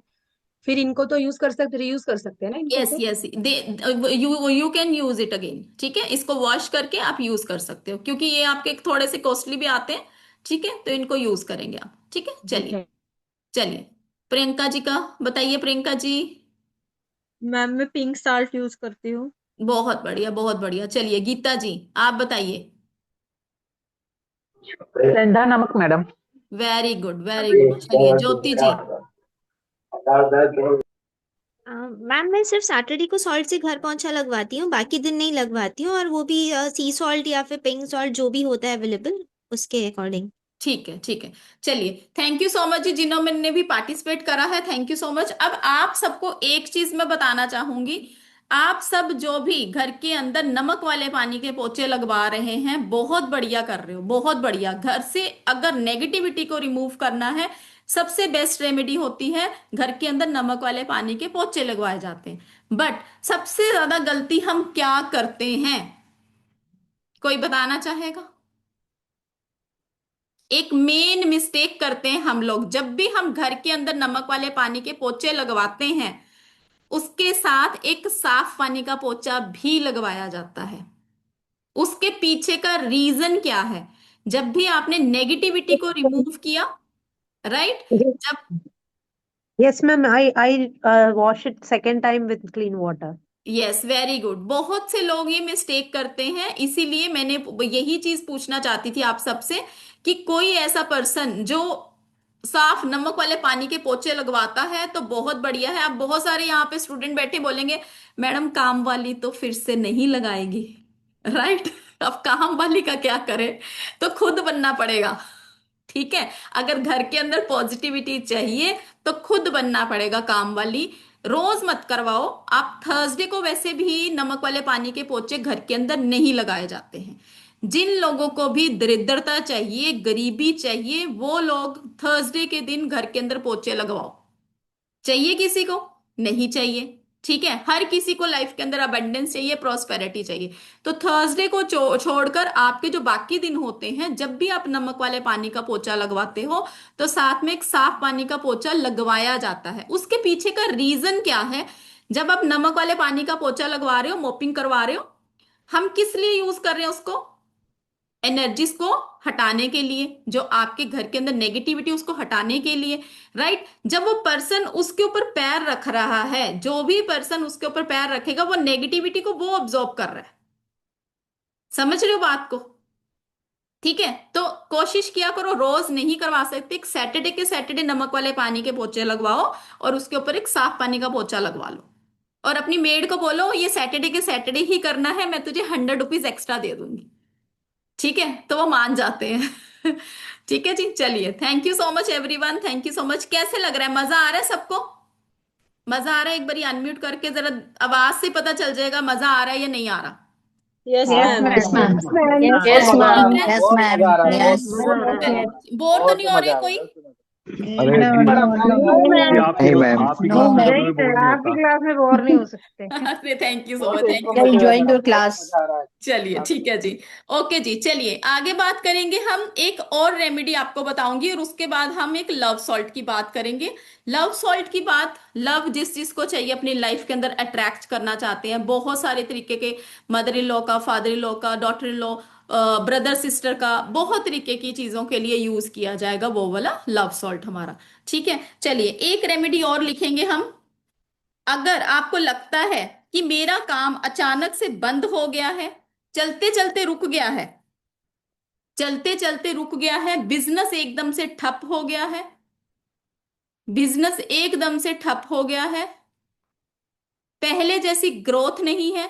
फिर इनको तो यूज कर सकते, रीयूज कर सकते हैं ना इनको यस फिर? Yes, they you can use it again. ठीक है, इसको वॉश करके आप यूज कर सकते हो, क्योंकि ये आपके थोड़े से कॉस्टली भी आते हैं। ठीक है, तो इनको यूज करेंगे आप। ठीक है, जी चलिए। थैंक। चलिए, प्रियंका जी का बताइए। प्रियंका जी, मैम मैं पिंक साल्ट यूज करती हूँ। बहुत बढ़िया बहुत बढ़िया। चलिए गीता जी, आप बताइए। सेंधा नमक madam. Very good very good. चलिए ज्योति जी। मैम मैं सिर्फ सैटरडे को सॉल्ट से घर पोंछा लगवाती हूँ, बाकी दिन नहीं लगवाती हूँ, और वो भी सी सॉल्ट या फिर पिंक सॉल्ट जो भी होता है अवेलेबल उसके अकॉर्डिंग। ठीक है ठीक है, चलिए थैंक यू सो मच जी, जिन्होंने भी पार्टिसिपेट करा है, थैंक यू सो मच। अब आप सबको एक चीज मैं बताना चाहूंगी। आप सब जो भी घर के अंदर नमक वाले पानी के पोछे लगवा रहे हैं, बहुत बढ़िया कर रहे हो, बहुत बढ़िया। घर से अगर नेगेटिविटी को रिमूव करना है, सबसे बेस्ट रेमेडी होती है घर के अंदर नमक वाले पानी के पोछे लगवाए जाते हैं। बट सबसे ज्यादा गलती हम क्या करते हैं, कोई बताना चाहेगा? एक मेन मिस्टेक करते हैं हम लोग, जब भी हम घर के अंदर नमक वाले पानी के पोछे लगवाते हैं, उसके साथ एक साफ पानी का पोछा भी लगवाया जाता है। उसके पीछे का रीजन क्या है? जब भी आपने नेगेटिविटी को रिमूव किया, राइट, जब yes ma'am, I wash it second time with clean water. Yes, very good. बहुत से लोग ये मिस्टेक करते हैं, इसीलिए मैंने यही चीज पूछना चाहती थी आप सबसे कि कोई ऐसा पर्सन जो साफ नमक वाले पानी के पोछे लगवाता है तो बहुत बढ़िया है। अब बहुत सारे यहाँ पे स्टूडेंट बैठे बोलेंगे मैडम काम वाली तो फिर से नहीं लगाएगी, राइट? अब काम वाली का क्या करें, तो खुद बनना पड़ेगा। ठीक है, अगर घर के अंदर पॉजिटिविटी चाहिए तो खुद बनना पड़ेगा काम वाली। रोज मत करवाओ आप। थर्सडे को वैसे भी नमक वाले पानी के पोछे घर के अंदर नहीं लगाए जाते हैं। जिन लोगों को भी दरिद्रता चाहिए, गरीबी चाहिए, वो लोग थर्सडे के दिन घर के अंदर पोछे लगवाओ। चाहिए किसी को? नहीं चाहिए। ठीक है, हर किसी को लाइफ के अंदर अबंडेंस चाहिए, प्रॉस्पेरिटी चाहिए। तो थर्सडे को छोड़कर आपके जो बाकी दिन होते हैं, जब भी आप नमक वाले पानी का पोछा लगवाते हो, तो साथ में एक साफ पानी का पोछा लगवाया जाता है। उसके पीछे का रीजन क्या है? जब आप नमक वाले पानी का पोछा लगवा रहे हो, मोपिंग करवा रहे हो, हम किस लिए यूज कर रहे हैं उसको? एनर्जीज को हटाने के लिए, जो आपके घर के अंदर नेगेटिविटी उसको हटाने के लिए, राइट? जब वो पर्सन उसके ऊपर पैर रख रहा है, जो भी पर्सन उसके ऊपर पैर रखेगा, वो नेगेटिविटी को वो ऑब्जॉर्ब कर रहा है। समझ रहे हो बात को? ठीक है, तो कोशिश किया करो, रोज नहीं करवा सकते, एक सैटरडे के सैटरडे नमक वाले पानी के पोछे लगवाओ और उसके ऊपर एक साफ पानी का पोछा लगवा लो। और अपनी मेड को बोलो ये सैटरडे के सैटरडे ही करना है, मैं तुझे 100 रुपीज एक्स्ट्रा दे दूंगी। ठीक है, तो वो मान जाते हैं। ठीक है जी, चलिए thank you so much everyone, thank you so much. कैसे लग रहा है, मजा आ रहा है सबको? मजा आ रहा है? एक बारी अनम्यूट करके जरा, आवाज से पता चल जाएगा मजा आ रहा है या नहीं आ रहा। Yes yes ma'am. Ma'am. Yes, yes बहुत मैम। लग रहा है। Yes ma'am. यस। चलिए, बोर तो नहीं हो रहे कोई? अरे नहीं मैम। No ma'am. आपकी क्लास में बोर नहीं हो सकते। अरे thank you so much, thank we you are so much. Enjoying your class. चलिए ठीक है जी, ओके जी। चलिए आगे बात करेंगे हम, एक और रेमेडी आपको बताऊंगी और उसके बाद हम एक लव सॉल्ट की बात करेंगे। लव सॉल्ट की बात, लव जिस चीज को चाहिए अपनी लाइफ के अंदर अट्रैक्ट करना चाहते हैं, बहुत सारे तरीके के, मदर इन लॉ का, फादर इन लॉ का, daughter in law, brother sister का, बहुत तरीके की चीजों के लिए यूज किया जाएगा वो वाला लव सॉल्ट हमारा। ठीक है, चलिए एक रेमेडी और लिखेंगे हम। अगर आपको लगता है कि मेरा काम अचानक से बंद हो गया है, चलते चलते रुक गया है, चलते चलते रुक गया है, बिजनेस एकदम से ठप हो गया है, बिजनेस एकदम से ठप हो गया है, पहले जैसी ग्रोथ नहीं है,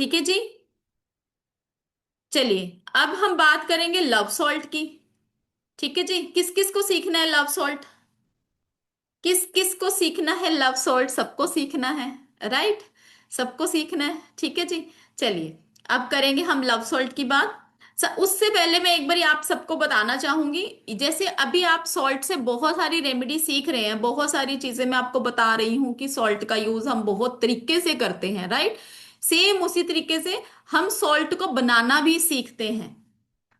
ठीक है जी। चलिए अब हम बात करेंगे लव सॉल्ट की। ठीक है जी, किस किस को सीखना है लव सॉल्ट? किस किस को सीखना है लव सॉल्ट? सबको सीखना है, राइट? सबको सीखना है, ठीक है जी। चलिए अब करेंगे हम लव सॉल्ट की बात। उससे पहले मैं एक बार आप सबको बताना चाहूंगी, जैसे अभी आप सॉल्ट से बहुत सारी रेमेडी सीख रहे हैं, बहुत सारी चीजें मैं आपको बता रही हूँ कि सॉल्ट का यूज हम बहुत तरीके से करते हैं, राइट? सेम उसी तरीके से हम सॉल्ट को बनाना भी सीखते हैं।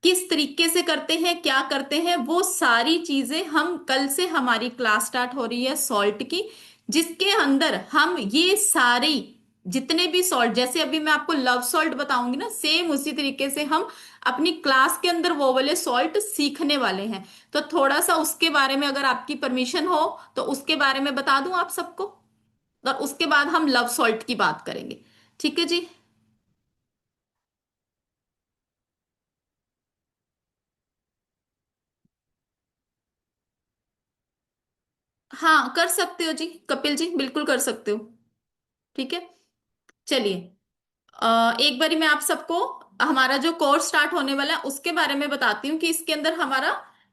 किस तरीके से करते हैं, क्या करते हैं, वो सारी चीजें हम कल से हमारी क्लास स्टार्ट हो रही है सॉल्ट की, जिसके अंदर हम ये सारी जितने भी सॉल्ट, जैसे अभी मैं आपको लव सॉल्ट बताऊंगी ना, सेम उसी तरीके से हम अपनी क्लास के अंदर वो वाले सॉल्ट सीखने वाले हैं। तो थोड़ा सा उसके बारे में अगर आपकी परमिशन हो तो उसके बारे में बता दूं आप सबको, और उसके बाद हम लव सॉल्ट की बात करेंगे। ठीक है जी। हाँ कर सकते हो जी कपिल जी, बिल्कुल कर सकते हो। ठीक है। चलिए एक बारी मैं आप सबको हमारा जो कोर्स स्टार्ट होने वाला है उसके बारे में बताती हूँ कि इसके अंदर हमारा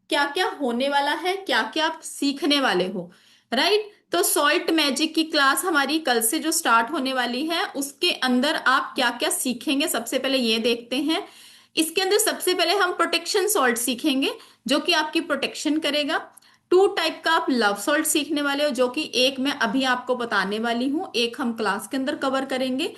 क्या क्या होने वाला है, क्या क्या आप सीखने वाले हो, राइट? तो सॉल्ट मैजिक की क्लास हमारी कल से जो स्टार्ट होने वाली है उसके अंदर आप क्या क्या सीखेंगे, सबसे पहले ये देखते हैं। इसके अंदर सबसे पहले हम प्रोटेक्शन सॉल्ट सीखेंगे जो कि आपकी प्रोटेक्शन करेगा। टू टाइप का आप लव सॉल्ट सीखने वाले हो, जो कि एक मैं अभी आपको बताने वाली हूं, एक हम क्लास के अंदर कवर करेंगे।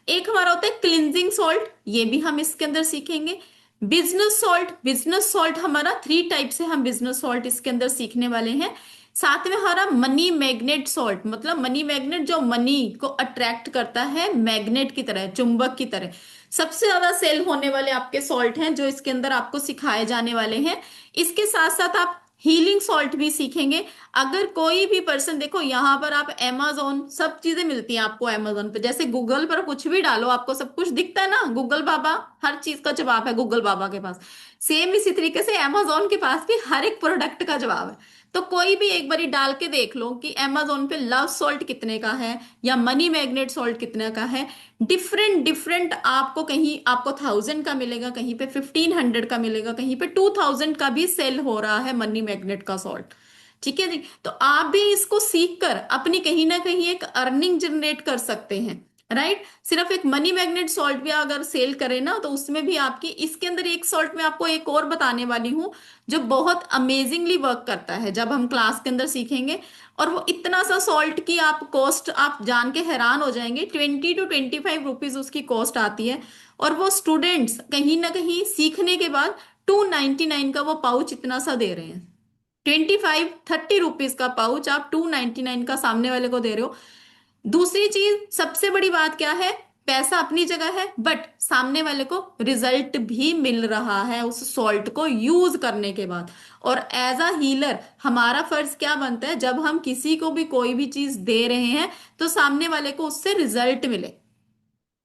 एक हमारा होता है क्लिनजिंग सॉल्ट, ये भी हम इसके अंदर सीखेंगे। बिजनेस सॉल्ट, बिजनेस सॉल्ट हमारा 3 टाइप से हम बिजनेस सॉल्ट इसके अंदर सीखने वाले हैं। साथ में हमारा मनी मैग्नेट सॉल्ट, मतलब मनी मैग्नेट जो मनी को अट्रैक्ट करता है मैग्नेट की तरह, चुंबक की तरह, सबसे ज्यादा सेल होने वाले आपके सॉल्ट हैं जो इसके अंदर आपको सिखाए जाने वाले हैं। इसके साथ साथ आप हीलिंग सॉल्ट भी सीखेंगे। अगर कोई भी पर्सन, देखो यहाँ पर आप amazon सब चीजें मिलती हैं आपको amazon पे, जैसे गूगल पर कुछ भी डालो आपको सब कुछ दिखता है ना, गूगल बाबा हर चीज का जवाब है गूगल बाबा के पास। सेम इसी तरीके से amazon के पास भी हर एक प्रोडक्ट का जवाब है। तो कोई भी एक बारी डाल के देख लो कि amazon पे लव सॉल्ट कितने का है या मनी मैग्नेट सॉल्ट कितने का है। डिफरेंट डिफरेंट आपको, कहीं आपको 1000 का मिलेगा, कहीं पे 1500 का मिलेगा, कहीं पे 2000 का भी सेल हो रहा है मनी मैग्नेट का सॉल्ट। ठीक है जी। तो आप भी इसको सीख कर अपनी कहीं ना कहीं एक अर्निंग जनरेट कर सकते हैं, राइट? सिर्फ एक मनी मैग्नेट सॉल्ट भी अगर सेल करें ना तो उसमें भी आपकी, इसके अंदर एक सॉल्ट में आपको एक और बताने वाली हूँ जो बहुत अमेजिंगली वर्क करता है, जब हम क्लास के अंदर सीखेंगे। और वो इतना सा सॉल्ट की आप कॉस्ट आप जान के हैरान हो जाएंगे, 20 to 25 रुपीज उसकी कॉस्ट आती है। और वो स्टूडेंट्स कहीं ना कहीं सीखने के बाद 299 का वो पाउच इतना सा दे रहे हैं। 25-30 रुपीज का पाउच आप 299 का सामने वाले को दे रहे हो। दूसरी चीज, सबसे बड़ी बात क्या है, पैसा अपनी जगह है बट सामने वाले को रिजल्ट भी मिल रहा है उस सॉल्ट को यूज करने के बाद। और एज अ हीलर हमारा फर्ज क्या बनता है, जब हम किसी को भी कोई भी चीज दे रहे हैं तो सामने वाले को उससे रिजल्ट मिले,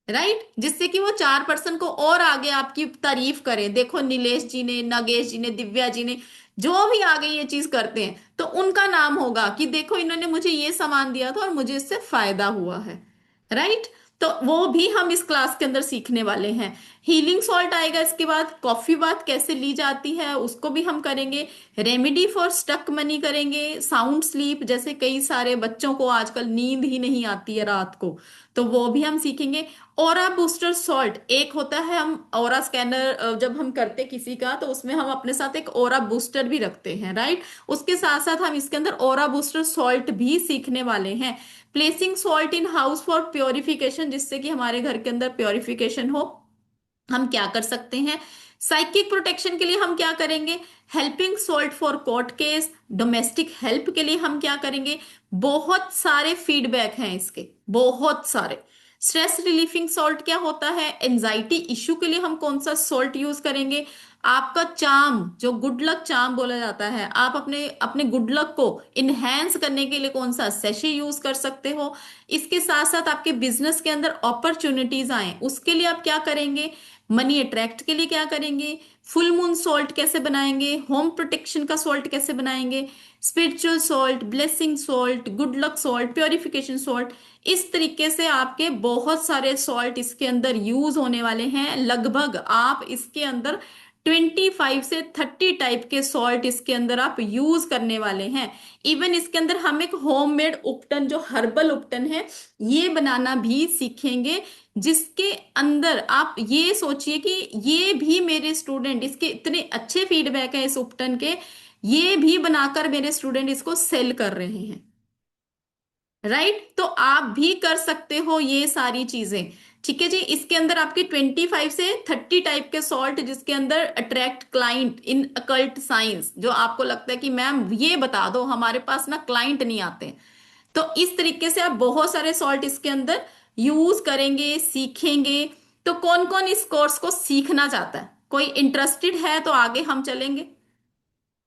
राइट? जिससे कि वो 4 पर्सन को और आगे आपकी तारीफ करें। देखो नीलेश जी ने, नागेश जी ने, दिव्या जी ने, जो भी आगे ये चीज करते हैं तो उनका नाम होगा कि देखो इन्होंने मुझे ये सामान दिया था और मुझे इससे फायदा हुआ है, राइट? तो वो भी हम इस क्लास के अंदर सीखने वाले हैं। हीलिंग सॉल्ट आएगा, इसके बाद कॉफी बात कैसे ली जाती है उसको भी हम करेंगे। रेमेडी फॉर स्टक मनी करेंगे। साउंड स्लीप, जैसे कई सारे बच्चों को आजकल नींद ही नहीं आती है रात को, तो वो भी हम सीखेंगे। ऑरा बूस्टर सॉल्ट एक होता है, हम ऑरा स्कैनर जब हम करते किसी का तो उसमें हम अपने साथ एक ऑरा बूस्टर भी रखते हैं, राइट? उसके साथ साथ हम इसके अंदर ऑरा बूस्टर सॉल्ट भी सीखने वाले हैं। Placing salt in house for purification, जिससे कि हमारे घर के अंदर प्योरिफिकेशन हो, हम क्या कर सकते हैं। साइकिक प्रोटेक्शन के लिए हम क्या करेंगे। Helping salt for court case, domestic help के लिए हम क्या करेंगे। बहुत सारे फीडबैक हैं इसके, बहुत सारे। स्ट्रेस रिलीफिंग सॉल्ट क्या होता है, एंजाइटी इश्यू के लिए हम कौन सा सॉल्ट यूज करेंगे। आपका चार्म, जो गुड लक चार्म बोला जाता है, आप अपने अपने गुड लक को इनहेंस करने के लिए कौन सा सेशे यूज कर सकते हो। इसके साथ साथ आपके बिजनेस के अंदर अपॉर्चुनिटीज आए उसके लिए आप क्या करेंगे, मनी अट्रैक्ट के लिए क्या करेंगे, फुल मून सॉल्ट कैसे बनाएंगे, होम प्रोटेक्शन का सॉल्ट कैसे बनाएंगे, spiritual salt, blessing salt, good luck salt, purification salt. इस तरीके से आपके बहुत सारे सॉल्ट इसके अंदर यूज होने वाले हैं। लगभग आप इसके अंदर 25 से 30 टाइप के सॉल्ट इसके अंदर आप यूज करने वाले हैं। इवन इसके अंदर हम एक होममेड उपटन, जो हर्बल उपटन है, ये बनाना भी सीखेंगे, जिसके अंदर आप ये सोचिए कि ये भी मेरे स्टूडेंट, इसके इतने अच्छे फीडबैक है इस उपटन के, ये भी बनाकर मेरे स्टूडेंट इसको सेल कर रहे हैं। राइट, तो आप भी कर सकते हो ये सारी चीजें। ठीक है जी, इसके अंदर आपके 25 से 30 टाइप के सॉल्ट, जिसके अंदर attract client in occult science, जो आपको लगता है कि मैम ये बता दो, हमारे पास ना क्लाइंट नहीं आते, तो इस तरीके से आप बहुत सारे सॉल्ट इसके अंदर यूज करेंगे, सीखेंगे। तो कौन कौन इस कोर्स को सीखना चाहता है, कोई इंटरेस्टेड है तो आगे हम चलेंगे।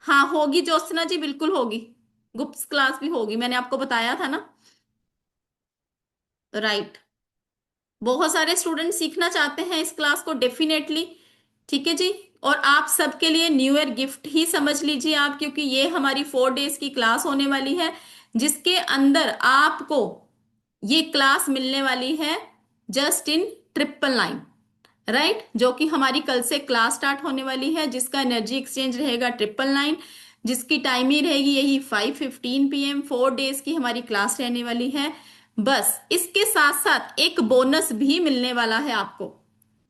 हाँ होगी ज्योत्सना जी, बिल्कुल होगी, गुप्त क्लास भी होगी, मैंने आपको बताया था ना। राइट, बहुत सारे स्टूडेंट सीखना चाहते हैं इस क्लास को डेफिनेटली। ठीक है जी, और आप सबके लिए न्यू ईयर गिफ्ट ही समझ लीजिए आप, क्योंकि ये हमारी 4 डेज की क्लास होने वाली है, जिसके अंदर आपको ये क्लास मिलने वाली है जस्ट इन 999। राइट, जो कि हमारी कल से क्लास स्टार्ट होने वाली है, जिसका एनर्जी एक्सचेंज रहेगा 999, जिसकी टाइमिंग रहेगी यही 5:15 PM। 4 डेज की हमारी क्लास रहने वाली है। बस इसके साथ साथ एक बोनस भी मिलने वाला है आपको।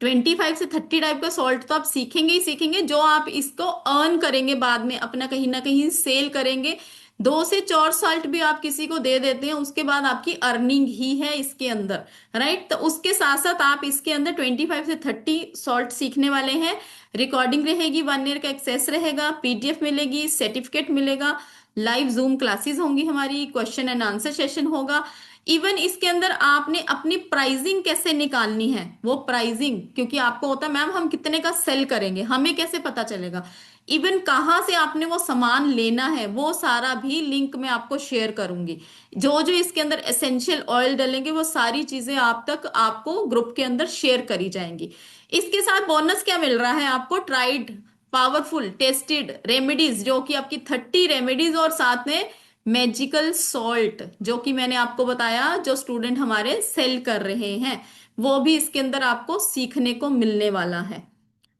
25 से 30 टाइप का सॉल्ट तो आप सीखेंगे ही सीखेंगे, जो आप इसको अर्न करेंगे बाद में, अपना कहीं ना कहीं सेल करेंगे। 2 से 4 सॉल्ट भी आप किसी को दे देते हैं, उसके बाद आपकी अर्निंग ही है इसके अंदर। राइट, तो उसके साथ साथ आप इसके अंदर 25 से 30 सॉल्ट सीखने वाले हैं। रिकॉर्डिंग रहेगी, 1 ईयर का एक्सेस रहेगा, PDF मिलेगी, सर्टिफिकेट मिलेगा, लाइव जूम क्लासेस होंगी हमारी, क्वेश्चन एंड आंसर सेशन होगा। इवन इसके अंदर आपने अपनी प्राइसिंग कैसे निकालनी है, वो प्राइसिंग, क्योंकि आपको होता है मैम हम कितने का सेल करेंगे, हमें कैसे पता चलेगा, इवन कहाँ से आपने वो सामान लेना है, वो सारा भी लिंक मैं आपको शेयर करूंगी। जो जो इसके अंदर एसेंशियल ऑयल डलेंगे वो सारी चीजें आप तक आपको ग्रुप के अंदर शेयर करी जाएंगी। इसके साथ बोनस क्या मिल रहा है आपको, ट्राइड पावरफुल टेस्टेड रेमेडीज, जो कि आपकी 30 रेमेडीज, और साथ में मैजिकल सॉल्ट, जो कि मैंने आपको बताया जो स्टूडेंट हमारे सेल कर रहे हैं, वो भी इसके अंदर आपको सीखने को मिलने वाला है।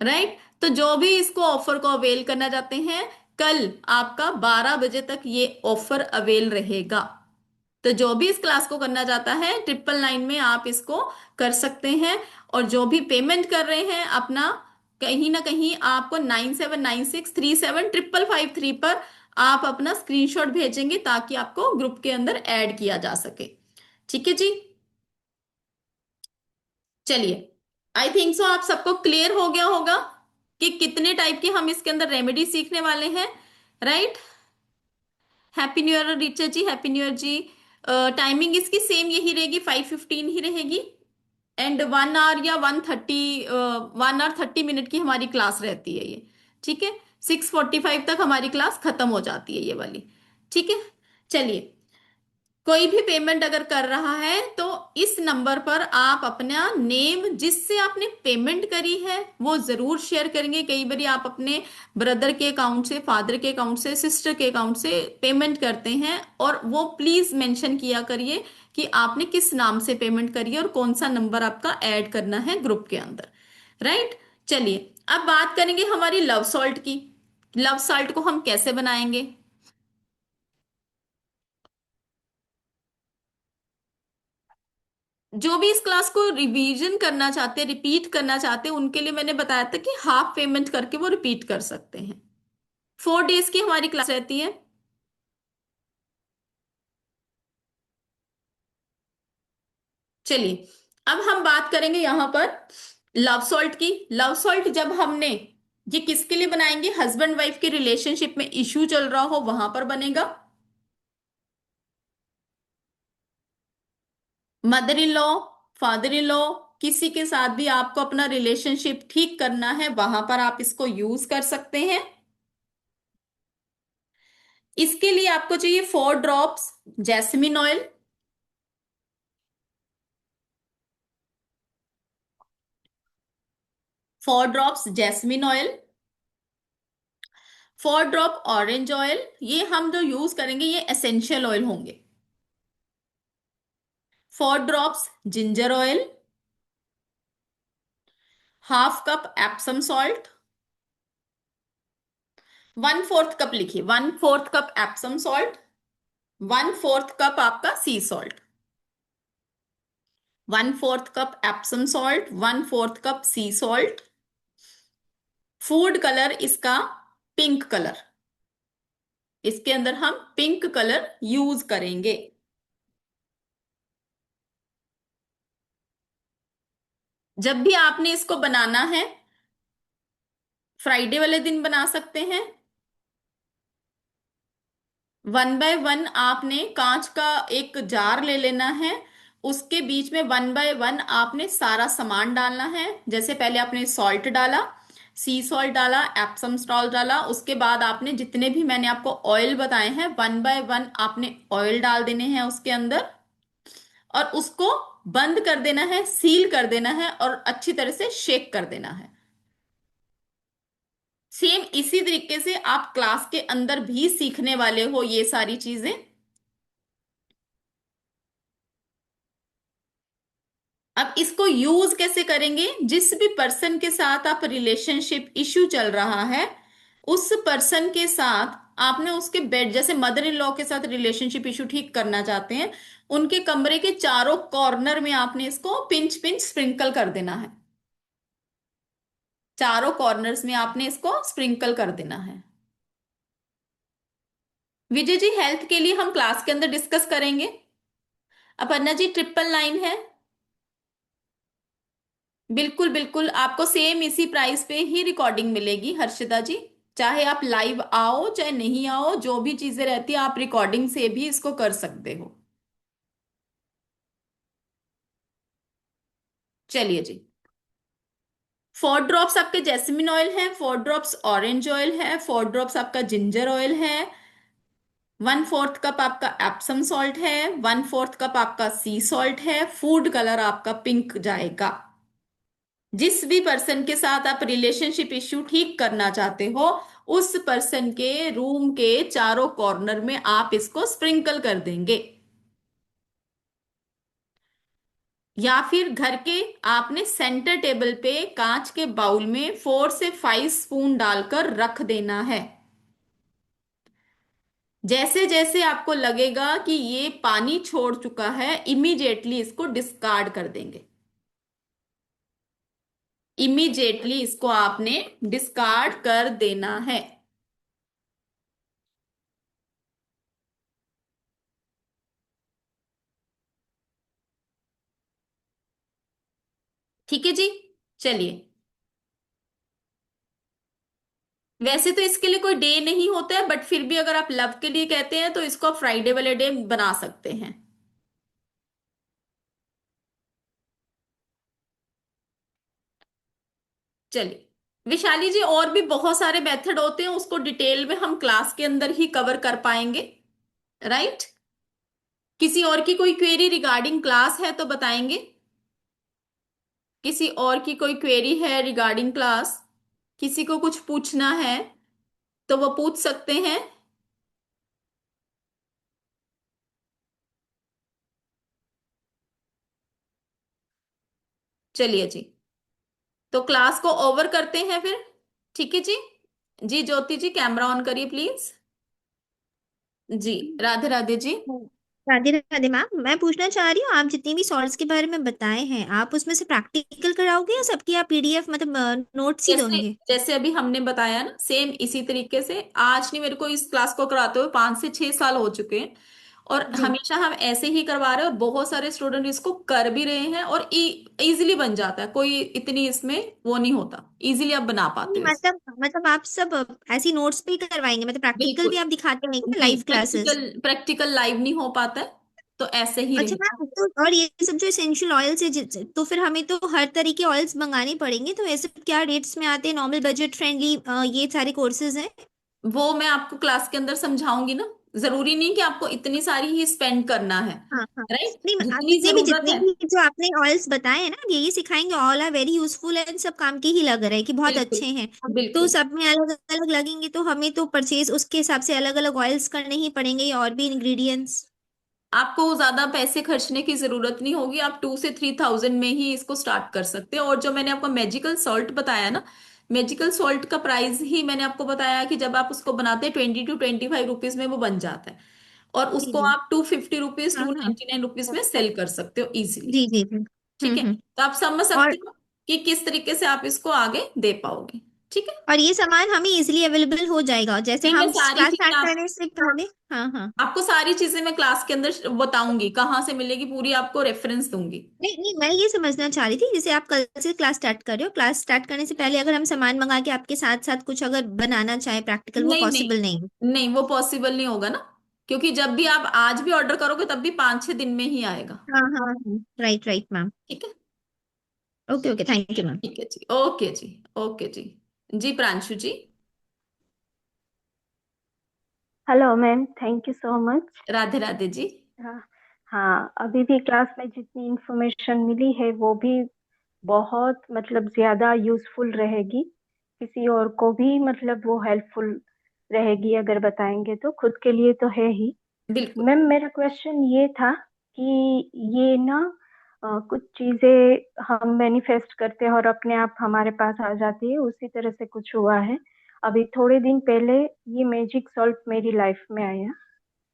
राइट, तो जो भी इसको ऑफर को अवेल करना चाहते हैं, कल आपका 12 बजे तक ये ऑफर अवेल रहेगा। तो जो भी इस क्लास को करना चाहता है 999 में आप इसको कर सकते हैं। और जो भी पेमेंट कर रहे हैं अपना, कहीं ना कहीं आपको 9796375553 पर आप अपना स्क्रीनशॉट भेजेंगे, ताकि आपको ग्रुप के अंदर ऐड किया जा सके। ठीक है जी, चलिए, आई थिंक सो आप सबको क्लियर हो गया होगा कि कितने टाइप के हम इसके अंदर रेमेडी सीखने वाले हैं। Right, happy new year Richa ji, happy new year जी। टाइमिंग इसकी सेम यही रहेगी, 5:15 ही रहेगी, एंड 1 आवर या 1 आवर 30 मिनट की हमारी क्लास रहती है ये। ठीक है, 6:45 तक हमारी क्लास खत्म हो जाती है ये वाली। ठीक है, चलिए, कोई भी पेमेंट अगर कर रहा है तो इस नंबर पर आप अपना नेम, जिससे आपने पेमेंट करी है, वो जरूर शेयर करेंगे। कई बार आप अपने ब्रदर के अकाउंट से, फादर के अकाउंट से, सिस्टर के अकाउंट से पेमेंट करते हैं, और वो प्लीज मेंशन किया करिए कि आपने किस नाम से पेमेंट करी है और कौन सा नंबर आपका ऐड करना है ग्रुप के अंदर। राइट, चलिए अब बात करेंगे हमारी लव सॉल्ट की। लव सॉल्ट को हम कैसे बनाएंगे। जो भी इस क्लास को रिवीजन करना चाहते हैं, रिपीट करना चाहते हैं, उनके लिए मैंने बताया था कि हाफ पेमेंट करके वो रिपीट कर सकते हैं। 4 डेज की हमारी क्लास रहती है। चलिए, अब हम बात करेंगे यहां पर लव सॉल्ट की। लव सॉल्ट जब हमने, ये किसके लिए बनाएंगे, हस्बैंड वाइफ के रिलेशनशिप में इश्यू चल रहा हो वहां पर बनेगा, mother in law, father in law, किसी के साथ भी आपको अपना रिलेशनशिप ठीक करना है, वहां पर आप इसको यूज कर सकते हैं। इसके लिए आपको चाहिए 4 drops jasmine oil, 4 drops jasmine oil, 4 drop orange oil. ये हम जो यूज करेंगे ये एसेंशियल ऑयल होंगे। 4 drops ginger oil, half cup Epsom salt, 1/4 cup लिखिए, 1/4 कप एप्सम सॉल्ट, 1/4 कप आपका सी salt, 1/4 cup Epsom salt, 1/4 cup सी सॉल्ट। फूड कलर इसका पिंक कलर, इसके अंदर हम पिंक कलर यूज करेंगे। जब भी आपने इसको बनाना है, फ्राइडे वाले दिन बना सकते हैं। 1 बाय 1 आपने कांच का एक जार ले लेना है, उसके बीच में 1 बाय 1 आपने सारा सामान डालना है। जैसे पहले आपने सॉल्ट डाला, सी सॉल्ट डाला, एप्सम सॉल्ट डाला, उसके बाद आपने जितने भी मैंने आपको ऑयल बताए हैं 1 बाय 1 आपने ऑयल डाल देने हैं उसके अंदर, और उसको बंद कर देना है, सील कर देना है और अच्छी तरह से शेक कर देना है। सेम इसी तरीके से आप क्लास के अंदर भी सीखने वाले हो ये सारी चीजें। अब इसको यूज कैसे करेंगे? जिस भी पर्सन के साथ आप रिलेशनशिप इश्यू चल रहा है, उस पर्सन के साथ आपने उसके बेड, जैसे मदर इन लॉ के साथ रिलेशनशिप इश्यू ठीक करना चाहते हैं, उनके कमरे के चारों कॉर्नर में आपने इसको पिंच पिंच स्प्रिंकल कर देना है। चारों कॉर्नर्स में आपने इसको स्प्रिंकल कर देना है। विजय जी, हेल्थ के लिए हम क्लास के अंदर डिस्कस करेंगे। अपर्णा जी, 999 है। बिल्कुल बिल्कुल, आपको सेम इसी प्राइस पे ही रिकॉर्डिंग मिलेगी हर्षिता जी। चाहे आप लाइव आओ चाहे नहीं आओ, जो भी चीजें रहती है आप रिकॉर्डिंग से भी इसको कर सकते हो। चलिए जी, 4 ड्रॉप्स आपके जैस्मिन ऑयल है, 4 ड्रॉप्स ऑरेंज ऑयल है, 4 ड्रॉप्स आपका जिंजर ऑयल है, 1/4 कप आपका एप्सम सॉल्ट है, 1/4 कप आपका सी सॉल्ट है। फूड कलर आपका पिंक जाएगा। जिस भी पर्सन के साथ आप रिलेशनशिप इश्यू ठीक करना चाहते हो, उस पर्सन के रूम के चारों कॉर्नर में आप इसको स्प्रिंकल कर देंगे, या फिर घर के आपने सेंटर टेबल पे कांच के बाउल में 4 से 5 स्पून डालकर रख देना है। जैसे जैसे आपको लगेगा कि ये पानी छोड़ चुका है, इमीडिएटली इसको डिस्कार्ड कर देंगे। इमीडिएटली इसको आपने डिस्कार्ड कर देना है। ठीक है जी, चलिए। वैसे तो इसके लिए कोई डे नहीं होता है, बट फिर भी अगर आप लव के लिए कहते हैं तो इसको आप फ्राइडे वाले डे बना सकते हैं। चलिए विशाली जी, और भी बहुत सारे मेथड होते हैं, उसको डिटेल में हम क्लास के अंदर ही कवर कर पाएंगे, राइट? किसी और की कोई क्वेरी रिगार्डिंग क्लास है तो बताएंगे। किसी और की कोई क्वेरी है रिगार्डिंग क्लास, किसी को कुछ पूछना है तो वो पूछ सकते हैं। चलिए जी, तो क्लास को ओवर करते हैं फिर। ठीक है जी। जी ज्योति जी, कैमरा ऑन करिए प्लीज। जी राधे राधे जी। राधे राधे मैम, मैं पूछना चाह रही हूँ, आप जितनी भी सॉल्ट्स के बारे में बताए हैं, आप उसमें से प्रैक्टिकल कराओगे या सबकी आप पीडीएफ मतलब नोट्स ही जैसे दोगे? जैसे अभी हमने बताया ना, सेम इसी तरीके से। आज नहीं, मेरे को इस क्लास को कराते हुए 5 से 6 साल हो चुके हैं, और जी। हमेशा हम ऐसे ही करवा रहे हैं, और बहुत सारे स्टूडेंट इसको कर भी रहे हैं, और इजीली बन जाता है। कोई इतनी इसमें वो नहीं होता, इजीली आप बना पाते नहीं, हो इसको। मतलब आप सब ऐसी नोट्स पे ही करवाएंगे, मतलब प्रैक्टिकल बिल्कुल। भी आप दिखाते हैं क्या, नहीं, live classes? Practical practical live नहीं हो पाता है, तो ऐसे ही अच्छा रहेगा। मैम, तो और ये सब जो एसेंशियल ऑयल्स है तो फिर हमें तो हर तरह के ऑयल्स मंगाने पड़ेंगे, तो ऐसे क्या रेट्स में आते हैं, नॉर्मल बजट फ्रेंडली ये सारे कोर्सेज हैं? वो मैं आपको क्लास के अंदर समझाऊंगी ना। जरूरी नहीं कि आपको इतनी सारी ही स्पेंड करना है। हाँ हाँ। राइट, नहीं, जितनी जरूरत जितने है। भी जो आपने ऑयल्स बताए हैं ना, यही सिखाएंगे, all are very useful and सब काम के ही लग रहे हैं कि बहुत बिल्कुल अच्छे हैं। तो बिल्कुल। सब में अलग अलग लगेंगे, तो हमें तो परचेज उसके हिसाब से अलग अलग ऑयल्स करने ही पड़ेंगे, या और भी इंग्रेडिएंट्स? आपको ज्यादा पैसे खर्चने की जरूरत नहीं होगी, आप 2 से 3 थाउजेंड में ही इसको स्टार्ट कर सकते हैं। और जो मैंने आपको मैजिकल सॉल्ट बताया ना, मैजिकल सॉल्ट का प्राइस ही मैंने आपको बताया कि जब आप उसको बनाते हैं 20 to 25 रुपीज में वो बन जाता है। और जी उसको जी। आप 250 रुपीज, हाँ हाँ। 299 रुपीज में सेल कर सकते हो इजीली। जी जी जी। ठीक है, हम्म। तो आप समझ और सकते हो कि किस तरीके से आप इसको आगे दे पाओगे। ठीक है, और ये सामान हमें इजीली अवेलेबल हो जाएगा जैसे ये मैं हम सारी क्लास चीजें स्टार्ट करने से पहले? हाँ हाँ। आपको सारी चीजें मैं क्लास के अंदर बताऊंगी, कहाँ से मिलेगी पूरी आपको रेफरेंस दूंगी। नहीं नहीं, मैं ये समझना चाह रही थी, जैसे आप कल से क्लास स्टार्ट कर रहे हो, क्लास स्टार्ट करने से पहले अगर हम सामान मंगा के आपके साथ साथ कुछ अगर बनाना चाहे प्रैक्टिकल, वो नहीं नहीं पॉसिबल नहीं है? नहीं, वो पॉसिबल नहीं होगा ना, क्योंकि जब भी आप आज भी ऑर्डर करोगे तब भी 5-6 दिन में ही आएगा। हाँ हाँ हाँ, राइट राइट मैम। ठीक है। Okay okay, thank you ma'am. ठीक है जी, ओके जी। ओके जी। जी Pranshu ji. Hello ma'am, thank you so much. Radhe Radhe ji. हाँ हाँ, अभी भी क्लास में जितनी इंफॉर्मेशन मिली है वो भी बहुत मतलब ज़्यादा यूज़फुल रहेगी। किसी और को भी मतलब वो हेल्पफुल रहेगी अगर बताएंगे तो, खुद के लिए तो है ही। बिल्कुल। मैम मेरा क्वेश्चन ये था कि ये ना कुछ चीज़ें हम मैनिफेस्ट करते हैं और अपने आप हमारे पास आ जाती है, उसी तरह से कुछ हुआ है। अभी थोड़े दिन पहले ये मैजिक सॉल्ट मेरी लाइफ में आया,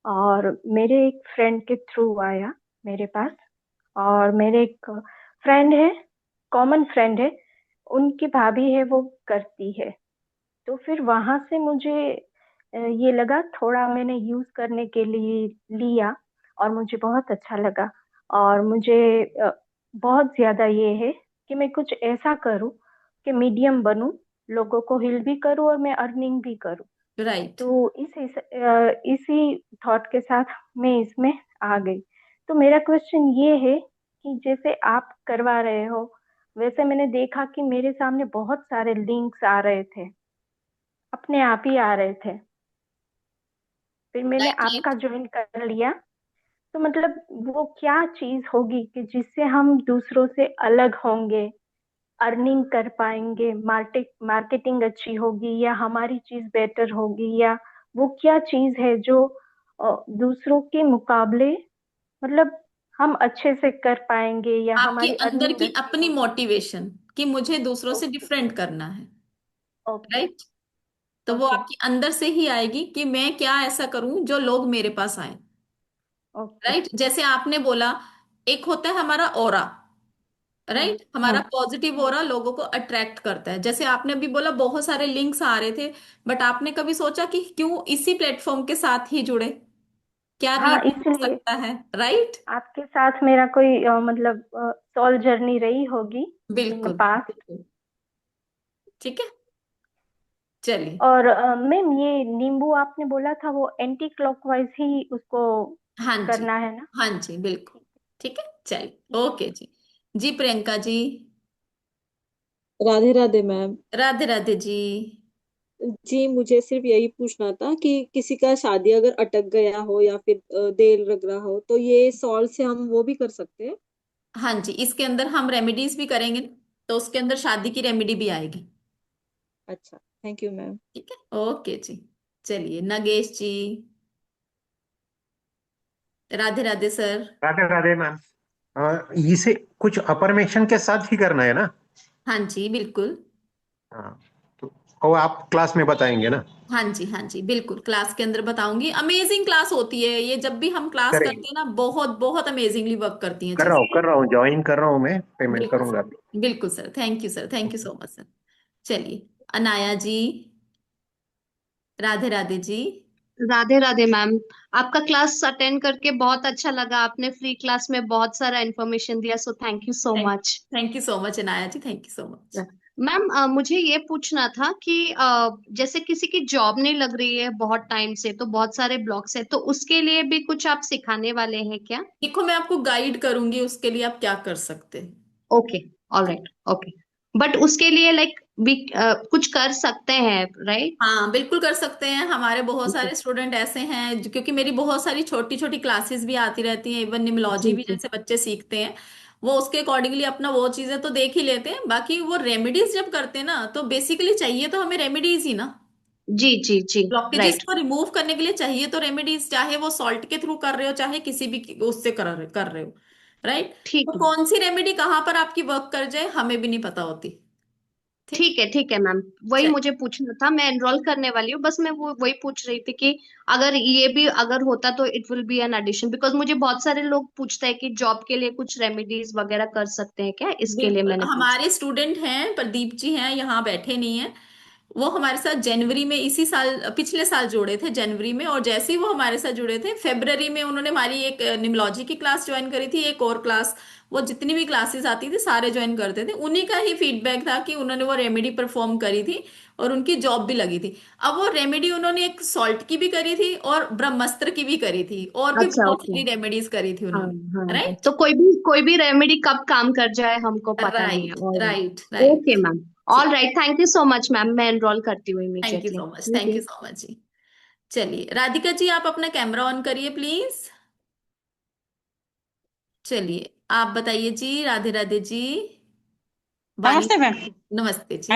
और मेरे एक फ्रेंड के थ्रू आया मेरे पास। और मेरे एक फ्रेंड है, कॉमन फ्रेंड है, उनकी भाभी है वो करती है। तो फिर वहां से मुझे ये लगा, थोड़ा मैंने यूज करने के लिए लिया और मुझे बहुत अच्छा लगा। और मुझे बहुत ज्यादा ये है कि मैं कुछ ऐसा करूं कि मीडियम बनूं, लोगों को हिल भी करूं और मैं अर्निंग भी करूं। राइट। तो इसी थॉट के साथ मैं इसमें आ गई। तो मेरा क्वेश्चन ये है कि जैसे आप करवा रहे हो, वैसे मैंने देखा कि मेरे सामने बहुत सारे लिंक्स आ रहे थे, अपने आप ही आ रहे थे। फिर मैंने राइट आपका राइट। ज्वाइन कर लिया। तो मतलब वो क्या चीज होगी कि जिससे हम दूसरों से अलग होंगे, अर्निंग कर पाएंगे, मार्केटिंग अच्छी होगी, या हमारी चीज बेटर होगी, या वो क्या चीज है जो दूसरों के मुकाबले मतलब हम अच्छे से कर पाएंगे, या आपके हमारी अंदर अर्निंग की अच्छी अपनी होगी। मोटिवेशन कि मुझे दूसरों से ओके डिफरेंट करना है। ओके राइट, तो वो ओके आपके अंदर से ही आएगी कि मैं क्या ऐसा करूं जो लोग मेरे पास आए। ओके। राइट, जैसे आपने बोला, एक होता है हमारा ऑरा। हम्म राइट, हमारा पॉजिटिव ऑरा लोगों को अट्रैक्ट करता है। जैसे आपने अभी बोला बहुत सारे लिंक्स आ रहे थे, बट आपने कभी सोचा कि क्यों इसी प्लेटफॉर्म के साथ ही जुड़े, क्या हाँ, रीजन हो इसलिए सकता है। राइट। आपके साथ मेरा कोई मतलब सोल जर्नी रही होगी इन द बिल्कुल पास्ट। बिल्कुल। ठीक है, चलिए। और मैम ये नींबू आपने बोला था वो एंटी क्लॉकवाइज ही उसको हाँ जी। करना है ना? हाँ जी बिल्कुल। ठीक है, चलिए, ठीक है। ओके जी। जी प्रियंका जी। राधे राधे मैम। राधे राधे जी। जी मुझे सिर्फ यही पूछना था कि किसी का शादी अगर अटक गया हो या फिर देर लग रहा हो तो ये सॉल्ट से हम वो भी कर सकते हैं। हाँ जी, इसके अंदर हम रेमेडीज भी करेंगे ना, तो उसके अंदर शादी की रेमेडी भी आएगी। अच्छा, थैंक यू मैम। ठीक है, ओके जी। चलिए नगेश जी। राधे राधे सर। राधे राधे मैम। इसे कुछ अफर्मेशन के साथ ही करना है ना? हाँ जी बिल्कुल। हाँ, तो वो आप क्लास में बताएंगे ना? हाँ जी हाँ जी बिल्कुल, क्लास के अंदर बताऊंगी। अमेजिंग क्लास होती है ये, जब भी हम क्लास करेंगे। करते हैं ना, बहुत बहुत अमेजिंगली वर्क करती हैं चीजें। कर रहा हूँ, ज्वाइन कर रहा हूँ, मैं पेमेंट बिल्कुल करूंगा। सर, बिल्कुल sir, thank you sir, thank you so much sir. चलिए अनाया जी। राधे राधे जी। राधे राधे मैम। आपका क्लास अटेंड करके बहुत अच्छा लगा, आपने फ्री क्लास में बहुत सारा इन्फॉर्मेशन दिया, so thank you so thank much. Thank you so much Anaya ji, thank you so much. Ma'am मुझे ये पूछना था कि जैसे किसी की जॉब नहीं लग रही है बहुत टाइम से, तो बहुत सारे ब्लॉक्स है, तो उसके लिए भी कुछ आप सिखाने वाले हैं क्या? देखो, मैं आपको गाइड करूंगी उसके लिए आप क्या कर सकते हैं। Okay, all right, okay. But उसके लिए लाइक भी कुछ कर सकते हैं, राइट? हाँ, बिल्कुल कर सकते हैं। हमारे बहुत ओके। सारे स्टूडेंट ऐसे हैं क्योंकि मेरी बहुत सारी छोटी छोटी क्लासेस भी आती रहती हैं, इवन निमोलॉजी जी भी जी जैसे बच्चे सीखते हैं, वो उसके अकॉर्डिंगली अपना वो चीजें तो देख ही लेते हैं। बाकी वो रेमेडीज जब करते हैं ना, तो बेसिकली चाहिए तो हमें रेमेडीज ही ना। जी जी जी। Blockages right. को रिमूव करने के लिए चाहिए तो रेमेडीज, चाहे वो सॉल्ट के थ्रू कर रहे हो चाहे किसी भी उससे कर रहे हो। राइट। ठीक तो है, कौन सी रेमेडी कहाँ पर आपकी वर्क कर जाए हमें भी नहीं पता होती। ठीक है। ठीक है मैम। वही चल, मुझे पूछना था, मैं एनरोल करने वाली हूँ, बस मैं वो वही पूछ रही थी कि अगर ये भी अगर होता तो it will be an addition, because मुझे बहुत सारे लोग पूछते हैं कि जॉब के लिए कुछ रेमेडीज वगैरह कर सकते हैं क्या, इसके लिए बिल्कुल मैंने पूछा। हमारे स्टूडेंट हैं, प्रदीप जी हैं, यहाँ बैठे नहीं हैं। वो हमारे साथ जनवरी में, इसी साल पिछले साल जुड़े थे जनवरी में, और जैसे ही वो हमारे साथ जुड़े थे फरवरी में उन्होंने हमारी एक निमोलॉजी की क्लास ज्वाइन करी थी, एक और क्लास। वो जितनी भी क्लासेस आती थी सारे ज्वाइन करते थे, उन्हीं का ही फीडबैक था कि उन्होंने वो रेमेडी परफॉर्म करी थी और उनकी जॉब भी लगी थी। अब वो रेमेडी उन्होंने एक सॉल्ट की भी करी थी और ब्रह्मास्त्र की भी करी थी, और भी अच्छा, बहुत ओके। सारी रेमेडीज करी थी हाँ उन्होंने। हाँ, राइट। तो कोई भी रेमेडी कब काम कर जाए हमको पता नहीं है। राइट और right right. Okay ma'am. All right, thank you so much ma'am, मैं एनरोल करती हूँ thank you immediately. So much, thank thank you you. So much जी। चलिए राधिका जी, आप अपना कैमरा ऑन करिए प्लीज। चलिए आप बताइए जी। राधे राधे जी। वानी। नमस्ते मैम। नमस्ते जी।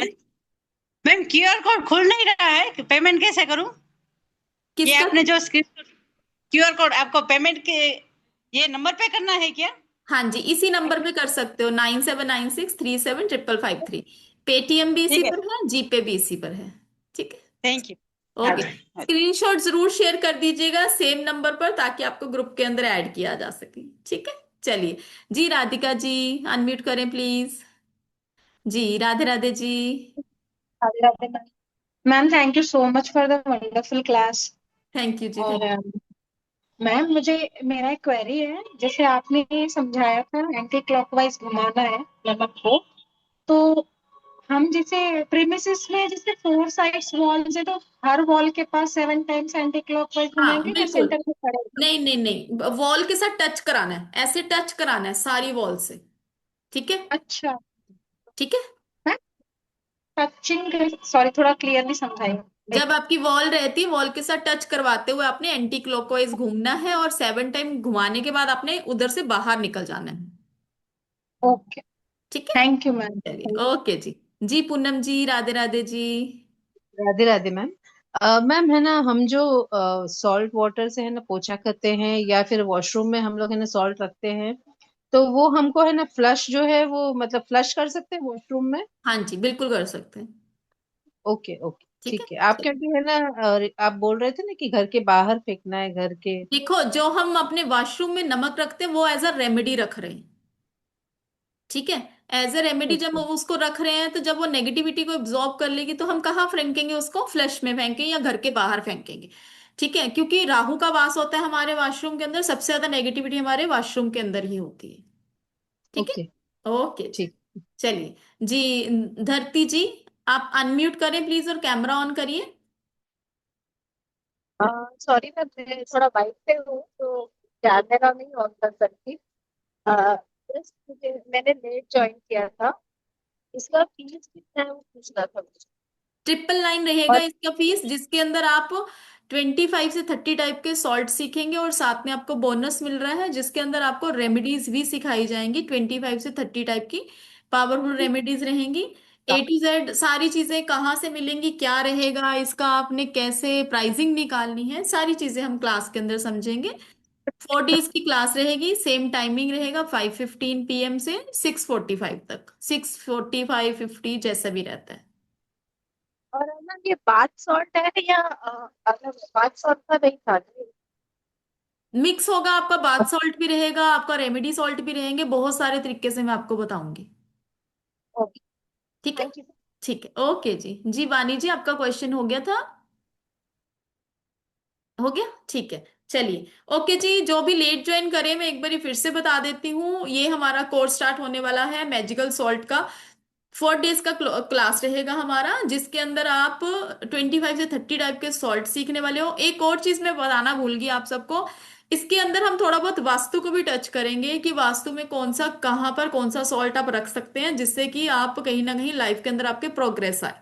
मैम क्यूआर कोड खुल नहीं रहा है, पेमेंट कैसे करूं? ये किसका? आपने जो स्क्रीन क्यूआर कोड आपको पेमेंट के ये नंबर पे करना है क्या? हाँ जी, इसी नंबर पे कर सकते हो, 9796375553। पेटीएम भी इसी ठीक है, पर है, जीपे भी इसी पर है। ठीक है। Thank you. ओके। स्क्रीनशॉट जरूर शेयर कर दीजिएगा सेम नंबर पर, ताकि आपको ग्रुप के अंदर ऐड किया जा सके। ठीक है। चलिए जी, राधिका जी अनम्यूट करें प्लीज। जी Radhe Radhe ji. Radhe Radhe ma'am. Ma'am thank you so much for the wonderful class. Thank you जी, और थैंक मैम मुझे मेरा एक क्वेरी है, जैसे आपने समझाया था एंटी क्लॉकवाइज घुमाना है नमक को, तो हम जैसे प्रीमिसेस में जैसे 4 साइड्स वॉल्स है, तो हर वॉल के पास 7 टाइम्स एंटी क्लॉकवाइज हाँ घुमाएंगे या बिल्कुल। सेंटर में खड़े? नहीं नहीं नहीं, वॉल के साथ टच कराना है, ऐसे टच कराना है सारी वॉल से। ठीक है। अच्छा ठीक है। मैम, टचिंग सॉरी थोड़ा क्लियरली समझाइए। जब आपकी वॉल रहती है, वॉल के साथ टच करवाते हुए आपने एंटी क्लॉकवाइज घूमना है, और 7 टाइम घुमाने के बाद आपने उधर से बाहर निकल जाना है। ओके, ठीक है। Thank you ma'am. चलिए ओके जी। जी पूनम जी, राधे राधे जी। राधे राधे मैम। मैम है ना, हम जो सॉल्ट वाटर से है ना पोछा करते हैं, या फिर वॉशरूम में हम लोग है ना सॉल्ट रखते हैं, तो वो हमको है ना फ्लश जो है वो मतलब फ्लश कर सकते हैं वॉशरूम में? हाँ जी, बिल्कुल कर सकते हैं। ओके ओके, ठीक है। ठीक है। आप क्या चलिए है ना आप बोल रहे थे ना कि घर के बाहर फेंकना है, घर के। देखो, जो हम अपने वॉशरूम में नमक रखते हैं वो एज अ रेमेडी रख रहे हैं। ठीक है। एज ए रेमेडी जब ओके हम उसको रख रहे हैं, तो जब वो नेगेटिविटी को एब्जॉर्ब कर लेगी तो हम कहाँ फेंकेंगे उसको? फ्लश में फेंकेंगे या घर के बाहर फेंकेंगे। ठीक है, क्योंकि राहु का वास होता है हमारे वॉशरूम के अंदर, सबसे ज्यादा नेगेटिविटी हमारे वॉशरूम के अंदर ही होती है। ठीक है। ओके, ओके जी। ठीक। चलिए जी, धरती जी आप अनम्यूट करें प्लीज और कैमरा ऑन करिए। सॉरी मैं थोड़ा बाइक पे हूँ तो कैमरा नहीं ऑन कर सकती। जस्ट मुझे मैंने लेट ज्वाइन किया था, इसका फीस कितना है वो पूछना था मुझे। 999 रहेगा और इसका फीस, जिसके अंदर आप 25 से 30 टाइप के सॉल्ट सीखेंगे, और साथ में आपको बोनस मिल रहा है जिसके अंदर आपको रेमेडीज भी सिखाई जाएंगी। 25 से 30 टाइप की पावरफुल रेमेडीज रहेंगी। A to Z सारी चीजें कहाँ से मिलेंगी, क्या रहेगा इसका, आपने कैसे प्राइसिंग निकालनी है, सारी चीजें हम क्लास के अंदर समझेंगे। 4 डेज की क्लास रहेगी, सेम टाइमिंग रहेगा 5:15 PM से 6:45 तक, 6:45 50 जैसा भी रहता है। और मैम ये बाथ सॉल्ट है या अगर बाथ सॉल्ट का नहीं था जी? मिक्स होगा आपका, बाथ सॉल्ट भी रहेगा आपका, रेमेडी सॉल्ट भी रहेंगे, बहुत सारे तरीके से मैं आपको बताऊंगी। ओके, ठीक है। Thank you. ठीक है ओके जी। जी वानी जी, आपका क्वेश्चन हो गया था? हो गया, ठीक है। चलिए ओके जी, जो भी लेट ज्वाइन करे मैं एक बार फिर से बता देती हूँ, ये हमारा कोर्स स्टार्ट होने वाला है मैजिकल सॉल्ट का 4 डेज का क्लास रहेगा हमारा, जिसके अंदर आप 25 से 30 टाइप के सॉल्ट सीखने वाले हो। एक और चीज मैं बताना भूल गई आप सबको, इसके अंदर हम थोड़ा बहुत वास्तु को भी टच करेंगे कि वास्तु में कौन सा कहाँ पर कौन सा सॉल्ट आप रख सकते हैं जिससे कि आप कहीं ना कहीं लाइफ के अंदर आपके प्रोग्रेस आए।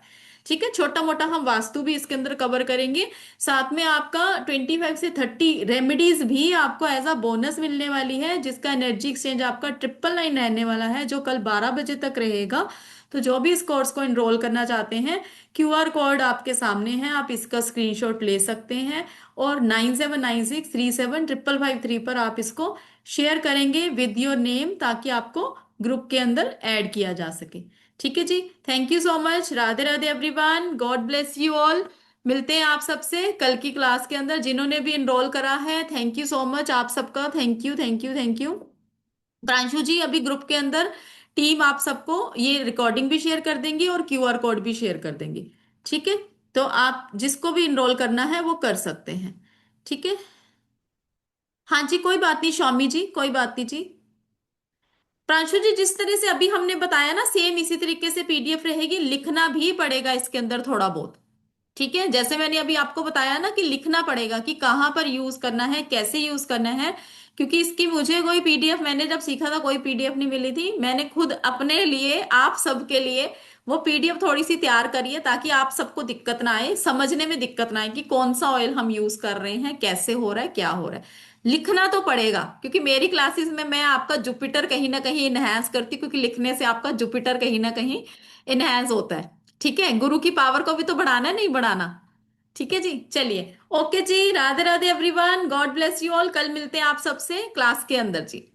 ठीक है, छोटा मोटा हम वास्तु भी इसके अंदर कवर करेंगे। साथ में आपका 25 से 30 रेमेडीज भी आपको एज अ बोनस मिलने वाली है, जिसका एनर्जी एक्सचेंज आपका 999 रहने वाला है, जो कल 12 बजे तक रहेगा। तो जो भी इस कोर्स को एनरोल करना चाहते हैं, क्यूआर कोड आपके सामने है, आप इसका स्क्रीनशॉट ले सकते हैं और 9796375553 पर आप इसको शेयर करेंगे विद योर नेम, ताकि आपको ग्रुप के अंदर ऐड किया जा सके। ठीक है जी, thank you so much. Radhe Radhe everyone, God bless you all. मिलते हैं आप सबसे कल की क्लास के अंदर। जिन्होंने भी एनरोल करा है, थैंक यू सो मच आप सबका, thank you thank you thank you. Pranshu ji अभी ग्रुप के अंदर टीम आप सबको ये रिकॉर्डिंग भी शेयर कर देंगी और क्यूआर कोड भी शेयर कर देंगी। ठीक है, तो आप जिसको भी इनरोल करना है वो कर सकते हैं। ठीक है, हाँ जी, कोई बात नहीं शौमी जी, कोई बात नहीं जी। प्रांशु जी जिस तरह से अभी हमने बताया ना, सेम इसी तरीके से पीडीएफ रहेगी, लिखना भी पड़ेगा इसके अंदर थोड़ा बहुत। ठीक है, जैसे मैंने अभी आपको बताया ना कि लिखना पड़ेगा कि कहाँ पर यूज करना है, कैसे यूज करना है, क्योंकि इसकी मुझे कोई पीडीएफ, मैंने जब सीखा था कोई पीडीएफ नहीं मिली थी। मैंने खुद अपने लिए, आप सबके लिए वो पीडीएफ थोड़ी सी तैयार करी है, ताकि आप सबको दिक्कत ना आए, समझने में दिक्कत ना आए कि कौन सा ऑयल हम यूज कर रहे हैं, कैसे हो रहा है, क्या हो रहा है। लिखना तो पड़ेगा, क्योंकि मेरी क्लासेस में मैं आपका जुपिटर कहीं ना कहीं इनहेंस करती हूँ, क्योंकि लिखने से आपका जुपिटर कहीं ना कहीं इनहेंस होता है। ठीक है, गुरु की पावर को भी तो बढ़ाना है, नहीं बढ़ाना। ठीक है जी, चलिए ओके जी, Radhe Radhe everyone, God bless you all. कल मिलते हैं आप सबसे क्लास के अंदर जी।